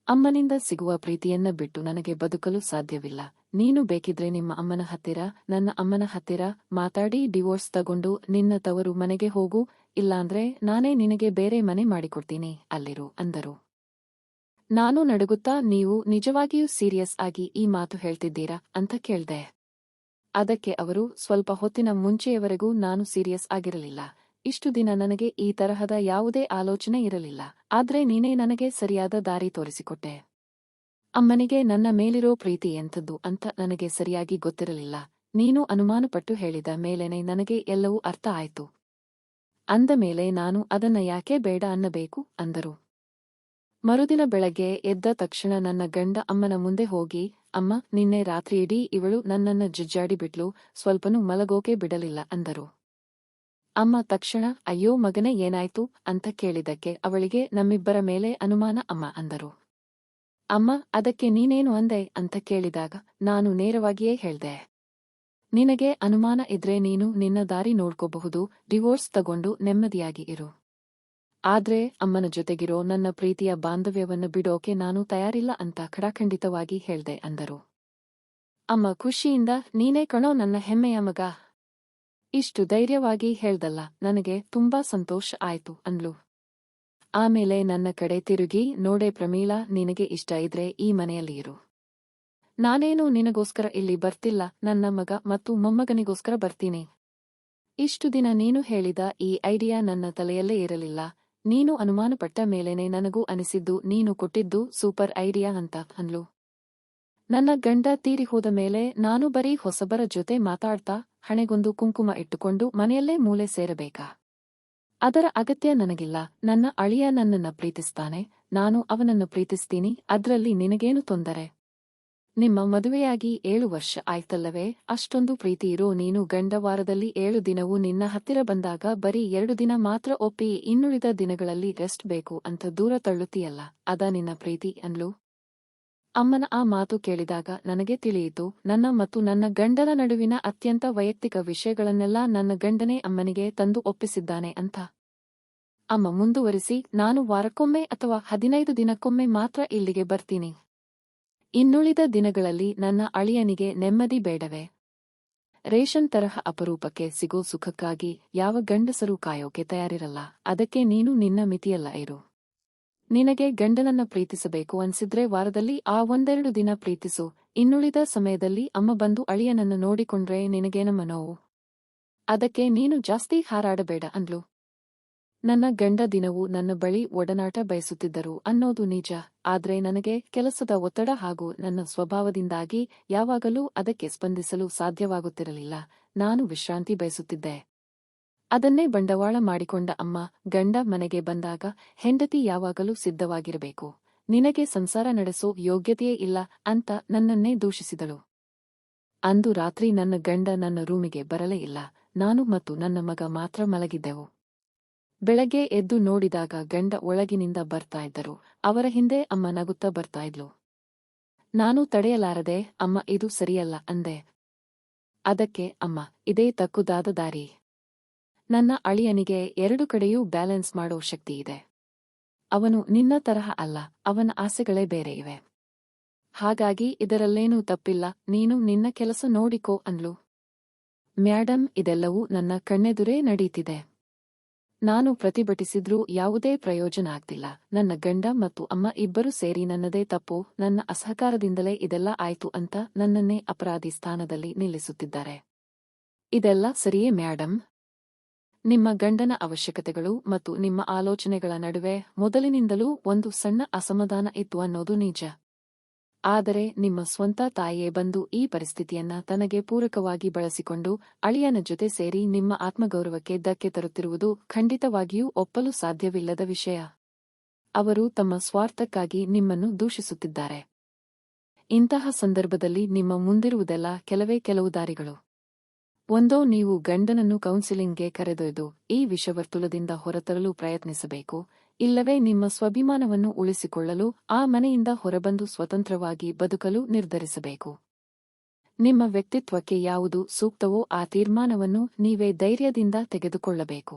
ಅಮ್ಮನಿಂದ ಸಿಗುವ ಪ್ರೀತಿಯನ್ನ ಬಿಟ್ಟು ನನಗೆ ಬದುಕಲು ಸಾಧ್ಯವಿಲ್ಲ. ನೀನು ಬೇಕಿದ್ರೆ ನಿಮ್ಮ ಅಮ್ಮನ ಹತ್ತಿರ, ನನ್ನ ಅಮ್ಮನ ಹತ್ತಿರ ಮಾತಾಡಿ ಡಿವೋರ್ಸ್ ತಗೊಂಡು ನಿನ್ನ ತವರು ಮನೆಗೆ ಹೋಗು, ಇಲ್ಲಾಂದ್ರೆ ನಾನೇ ನಿನಗೆ ಬೇರೆ ಮನೆ ಮಾಡಿಕೊಡ್ತೀನಿ, ಅಲ್ಲಿರು ಅಂದರು. ನಾನು ನಡುಗುತ್ತಾ, ನೀವು ನಿಜವಾಗಿಯೂ ಸೀರಿಯಸ್ ಆಗಿ ಈ ಮಾತು ಹೇಳ್ತಿದ್ದೀರಾ ಅಂತ ಕೇಳ್ದೆ. ಅದಕ್ಕೆ ಅವರು, ಸ್ವಲ್ಪ ಹೊತ್ತಿನ ಮುಂಚೆಯವರೆಗೂ ನಾನು ಸೀರಿಯಸ್ ಆಗಿರಲಿಲ್ಲ. ಇಷ್ಟು ದಿನ ನನಗೆ ಈ ತರಹದ ಯಾವುದೇ ಆಲೋಚನೆ ಇರಲಿಲ್ಲ, ಆದ್ರೆ ನೀನೇ ನನಗೆ ಸರಿಯಾದ ದಾರಿ ತೋರಿಸಿಕೊಟ್ಟೆ. ಅಮ್ಮನಿಗೆ ನನ್ನ ಮೇಲಿರೋ ಪ್ರೀತಿ ಎಂಥದ್ದು ಅಂತ ನನಗೆ ಸರಿಯಾಗಿ ಗೊತ್ತಿರಲಿಲ್ಲ. ನೀನು ಅನುಮಾನಪಟ್ಟು ಹೇಳಿದ ಮೇಲೇನೆ ನನಗೆ ಎಲ್ಲವೂ ಅರ್ಥ ಆಯ್ತು. ಅಂದ ಮೇಲೆ ನಾನು ಅದನ್ನ ಯಾಕೆ ಬೇಡ ಅನ್ನಬೇಕು ಅಂದರು. ಮರುದಿನ ಬೆಳಗ್ಗೆ ಎದ್ದ ತಕ್ಷಣ ನನ್ನ ಗಂಡ ಅಮ್ಮನ ಮುಂದೆ ಹೋಗಿ, ಅಮ್ಮ, ನಿನ್ನೆ ರಾತ್ರಿಯಿಡೀ ಇವಳು ನನ್ನನ್ನ ಜಜ್ಜಾಡಿ ಬಿಟ್ಲು, ಸ್ವಲ್ಪನೂ ಮಲಗೋಕೆ ಬಿಡಲಿಲ್ಲ ಅಂದರು. ಅಮ್ಮ ತಕ್ಷಣ, ಅಯ್ಯೋ ಮಗನೇ ಏನಾಯ್ತು ಅಂತ ಕೇಳಿದಕ್ಕೆ ಅವಳಿಗೆ ನಮ್ಮಿಬ್ಬರ ಮೇಲೆ ಅನುಮಾನ ಅಮ್ಮ ಅಂದರು. ಅಮ್ಮ, ಅದಕ್ಕೆ ನೀನೇನು ಅಂದೆ ಅಂತ ಕೇಳಿದಾಗ ನಾನು ನೇರವಾಗಿಯೇ ಹೇಳ್ದೆ. ನಿನಗೆ ಅನುಮಾನ ಇದ್ರೆ ನೀನು ನಿನ್ನ ದಾರಿ ನೋಡ್ಕೋಬಹುದು, ಡಿವೋರ್ಸ್ ತಗೊಂಡು ನೆಮ್ಮದಿಯಾಗಿ ಇರು. ಆದ್ರೆ ಅಮ್ಮನ ಜೊತೆಗಿರೋ ನನ್ನ ಪ್ರೀತಿಯ ಬಾಂಧವ್ಯವನ್ನು ಬಿಡೋಕೆ ನಾನು ತಯಾರಿಲ್ಲ ಅಂತ ಖಡಾಖಂಡಿತವಾಗಿ ಹೇಳ್ದೆ ಅಂದರು. ಅಮ್ಮ ಖುಷಿಯಿಂದ, ನೀನೇ ಕಣೋ ನನ್ನ ಹೆಮ್ಮೆಯ ಮಗ, ಇಷ್ಟು ಧೈರ್ಯವಾಗಿ ಹೇಳ್ದಲ್ಲ, ನನಗೆ ತುಂಬಾ ಸಂತೋಷ ಆಯ್ತು ಅಂದ್ಲು. ಆಮೇಲೆ ನನ್ನ ಕಡೆ ತಿರುಗಿ, ನೋಡೆ ಪ್ರಮೀಳಾ, ನಿನಗೆ ಇಷ್ಟ ಇದ್ರೆ ಈ ಮನೆಯಲ್ಲಿ ಇರು. ನಾನೇನು ನಿನಗೋಸ್ಕರ ಇಲ್ಲಿ ಬರ್ತಿಲ್ಲ, ನನ್ನ ಮಗ ಮತ್ತು ಮೊಮ್ಮಗನಿಗೋಸ್ಕರ ಬರ್ತೀನಿ. ಇಷ್ಟು ದಿನ ನೀನು ಹೇಳಿದ ಈ ಐಡಿಯಾ ನನ್ನ ತಲೆಯಲ್ಲೇ ಇರಲಿಲ್ಲ. ನೀನು ಅನುಮಾನಪಟ್ಟ ಮೇಲೇನೆ ನನಗೂ ಅನಿಸಿದ್ದು ನೀನು ಕೊಟ್ಟಿದ್ದು ಸೂಪರ್ ಐಡಿಯಾ ಅಂತ ಅಂದ್ಲು. ನನ್ನ ಗಂಡ ತೀರಿ ಹೋದ ಮೇಲೆ ನಾನು ಬರೀ ಹೊಸಬರ ಜೊತೆ ಮಾತಾಡ್ತಾ ಹಣೆಗೊಂದು ಕುಂಕುಮ ಇಟ್ಟುಕೊಂಡು ಮನೆಯಲ್ಲೇ ಮೂಲೆ ಸೇರಬೇಕಾ? ಅದರ ಅಗತ್ಯ ನನಗಿಲ್ಲ. ನನ್ನ ಅಳಿಯ ನನ್ನನ್ನ ಪ್ರೀತಿಸ್ತಾನೆ, ನಾನು ಅವನನ್ನು ಪ್ರೀತಿಸ್ತೀನಿ, ಅದ್ರಲ್ಲಿ ನಿನಗೇನು ತೊಂದರೆ? ನಿಮ್ಮ ಮದುವೆಯಾಗಿ 7 ವರ್ಷ ಆಯ್ತಲ್ಲವೇ? ಅಷ್ಟೊಂದು ಪ್ರೀತಿ ಇರೋ ನೀನು ಗಂಡ ವಾರದಲ್ಲಿ 7 ದಿನವೂ ನಿನ್ನ ಹತ್ತಿರ ಬಂದಾಗ ಬರೀ 2 ದಿನ ಮಾತ್ರ ಒಪ್ಪಿ ಇನ್ನುಳಿದ ದಿನಗಳಲ್ಲಿ ರೆಸ್ಟ್ ಬೇಕು ಅಂತ ದೂರ ತಳ್ಳುತ್ತೀಯಲ್ಲ, ಅದಾ ನಿನ್ನ ಪ್ರೀತಿ ಅಂದ್ಲು. ಅಮ್ಮನ ಆ ಮಾತು ಕೇಳಿದಾಗ ನನಗೆ ತಿಳಿಯಿತು, ನನ್ನ ಮತ್ತು ನನ್ನ ಗಂಡನ ನಡುವಿನ ಅತ್ಯಂತ ವೈಯಕ್ತಿಕ ವಿಷಯಗಳನ್ನೆಲ್ಲ ನನ್ನ ಗಂಡನೇ ಅಮ್ಮನಿಗೆ ತಂದು ಒಪ್ಪಿಸಿದ್ದಾನೆ ಅಂತ. ಅಮ್ಮ ಮುಂದುವರಿಸಿ, ನಾನು ವಾರಕ್ಕೊಮ್ಮೆ ಅಥವಾ 15 ದಿನಕ್ಕೊಮ್ಮೆ ಮಾತ್ರ ಇಲ್ಲಿಗೆ ಬರ್ತೀನಿ. ಇನ್ನುಳಿದ ದಿನಗಳಲ್ಲಿ ನನ್ನ ಅಳಿಯನಿಗೆ ನೆಮ್ಮದಿ ಬೇಡವೇ? ರೇಷನ್ ತರಹ ಅಪರೂಪಕ್ಕೆ ಸಿಗೋ ಸುಖಕ್ಕಾಗಿ ಯಾವ ಗಂಡಸರೂ ಕಾಯೋಕೆ ತಯಾರಿರಲ್ಲ. ಅದಕ್ಕೆ ನೀನು ನಿನ್ನ ಮಿತಿಯಲ್ಲ ಇರು. ನಿನಗೆ ಗಂಡನನ್ನ ಪ್ರೀತಿಸಬೇಕು ಅನ್ಸಿದ್ರೆ ವಾರದಲ್ಲಿ ಆ 1-2 ದಿನ ಪ್ರೀತಿಸು. ಇನ್ನುಳಿದ ಸಮಯದಲ್ಲಿ ಅಮ್ಮ ಬಂದು ಅಳಿಯನನ್ನು ನೋಡಿಕೊಂಡ್ರೆ ನಿನಗೇನಮ್ಮ ನೋವು? ಅದಕ್ಕೆ ನೀನು ಜಾಸ್ತಿ ಹಾರಾಡಬೇಡ ಅಂದ್ಲು. ನನ್ನ ಗಂಡ ದಿನವೂ ನನ್ನ ಬಳಿ ಒಡನಾಟ ಬಯಸುತ್ತಿದ್ದರು ಅನ್ನೋದು ನಿಜ, ಆದ್ರೆ ನನಗೆ ಕೆಲಸದ ಒತ್ತಡ ಹಾಗೂ ನನ್ನ ಸ್ವಭಾವದಿಂದಾಗಿ ಯಾವಾಗಲೂ ಅದಕ್ಕೆ ಸ್ಪಂದಿಸಲು ಸಾಧ್ಯವಾಗುತ್ತಿರಲಿಲ್ಲ. ನಾನು ವಿಶ್ರಾಂತಿ ಬಯಸುತ್ತಿದ್ದೆ. ಅದನ್ನೇ ಬಂಡವಾಳ ಮಾಡಿಕೊಂಡ ಅಮ್ಮ, ಗಂಡ ಮನೆಗೆ ಬಂದಾಗ ಹೆಂಡತಿ ಯಾವಾಗಲೂ ಸಿದ್ಧವಾಗಿರಬೇಕು, ನಿನಗೆ ಸಂಸಾರ ನಡೆಸೋ ಯೋಗ್ಯತೆಯೇ ಇಲ್ಲ ಅಂತ ನನ್ನನ್ನೇ ದೂಷಿಸಿದಳು. ಅಂದು ರಾತ್ರಿ ನನ್ನ ಗಂಡ ನನ್ನ ರೂಮಿಗೆ ಬರಲೇ ಇಲ್ಲ. ನಾನು ಮತ್ತು ನನ್ನ ಮಗ ಮಾತ್ರ ಮಲಗಿದ್ದೆವು. ಬೆಳಗ್ಗೆ ಎದ್ದು ನೋಡಿದಾಗ ಗಂಡ ಒಳಗಿನಿಂದ ಬರ್ತಾ ಇದ್ದರು. ಅವರ ಹಿಂದೆ ಅಮ್ಮ ನಗುತ್ತಾ ಬರ್ತಾ ಇದ್ಲು. ನಾನು ತಡೆಯಲಾರದೆ, ಅಮ್ಮ ಇದು ಸರಿಯಲ್ಲ ಅಂದೆ. ಅದಕ್ಕೆ ಅಮ್ಮ, ಇದೇ ತಕ್ಕುದಾದ ದಾರಿ. ನನ್ನ ಅಳಿಯನಿಗೆ ಎರಡು ಕಡೆಯೂ ಬ್ಯಾಲೆನ್ಸ್ ಮಾಡೋ ಶಕ್ತಿ ಇದೆ. ಅವನು ನಿನ್ನ ತರಹ ಅಲ್ಲ, ಅವನ ಆಸೆಗಳೇ ಬೇರೆ ಇವೆ. ಹಾಗಾಗಿ ಇದರಲ್ಲೇನೂ ತಪ್ಪಿಲ್ಲ, ನೀನು ನಿನ್ನ ಕೆಲಸ ನೋಡಿಕೋ ಅಂದ್ಲು. ಮ್ಯಾಡಮ್, ಇದೆಲ್ಲವೂ ನನ್ನ ಕಣ್ಣೆದುರೇ ನಡೀತಿದೆ. ನಾನು ಪ್ರತಿಭಟಿಸಿದ್ರೂ ಯಾವುದೇ ಪ್ರಯೋಜನ ಆಗ್ತಿಲ್ಲ. ನನ್ನ ಗಂಡ ಮತ್ತು ಅಮ್ಮ ಇಬ್ಬರೂ ಸೇರಿ ನನ್ನದೇ ತಪ್ಪು, ನನ್ನ ಅಸಹಕಾರದಿಂದಲೇ ಇದೆಲ್ಲ ಆಯ್ತು ಅಂತ ನನ್ನನ್ನೇ ಅಪರಾಧಿ ಸ್ಥಾನದಲ್ಲಿ ನಿಲ್ಲಿಸುತ್ತಿದ್ದಾರೆ. ಇದೆಲ್ಲ ಸರಿಯೇ ಮ್ಯಾಡಮ್? ನಿಮ್ಮ ಗಂಡನ ಅವಶ್ಯಕತೆಗಳು ಮತ್ತು ನಿಮ್ಮ ಆಲೋಚನೆಗಳ ನಡುವೆ ಮೊದಲಿನಿಂದಲೂ ಒಂದು ಸಣ್ಣ ಅಸಮಾಧಾನ ಇತ್ತು ಅನ್ನೋದು ನಿಜ. ಆದರೆ ನಿಮ್ಮ ಸ್ವಂತ ತಾಯಿಯೇ ಬಂದು ಈ ಪರಿಸ್ಥಿತಿಯನ್ನ ತನಗೆ ಪೂರಕವಾಗಿ ಬಳಸಿಕೊಂಡು ಅಳಿಯನ ಜೊತೆ ಸೇರಿ ನಿಮ್ಮ ಆತ್ಮಗೌರವಕ್ಕೆ ಧಕ್ಕೆ ತರುತ್ತಿರುವುದು ಖಂಡಿತವಾಗಿಯೂ ಒಪ್ಪಲು ಸಾಧ್ಯವಿಲ್ಲದ ವಿಷಯ. ಅವರು ತಮ್ಮ ಸ್ವಾರ್ಥಕ್ಕಾಗಿ ನಿಮ್ಮನ್ನು ದೂಷಿಸುತ್ತಿದ್ದಾರೆ. ಇಂತಹ ಸಂದರ್ಭದಲ್ಲಿ ನಿಮ್ಮ ಮುಂದಿರುವುದೆಲ್ಲ ಕೆಲವು ದಾರಿಗಳು. ಒಂದೋ ನೀವು ಗಂಡನನ್ನು ಕೌನ್ಸಿಲಿಂಗ್ಗೆ ಕರೆದೊಯ್ದು ಈ ವಿಷವರ್ತುಲದಿಂದ ಹೊರತರಲು ಪ್ರಯತ್ನಿಸಬೇಕು, ಇಲ್ಲವೇ ನಿಮ್ಮ ಸ್ವಾಭಿಮಾನವನ್ನು ಉಳಿಸಿಕೊಳ್ಳಲು ಆ ಮನೆಯಿಂದ ಹೊರಬಂದು ಸ್ವತಂತ್ರವಾಗಿ ಬದುಕಲು ನಿರ್ಧರಿಸಬೇಕು. ನಿಮ್ಮ ವ್ಯಕ್ತಿತ್ವಕ್ಕೆ ಯಾವುದು ಸೂಕ್ತವೋ ಆ ತೀರ್ಮಾನವನ್ನು ನೀವೇ ಧೈರ್ಯದಿಂದ ತೆಗೆದುಕೊಳ್ಳಬೇಕು.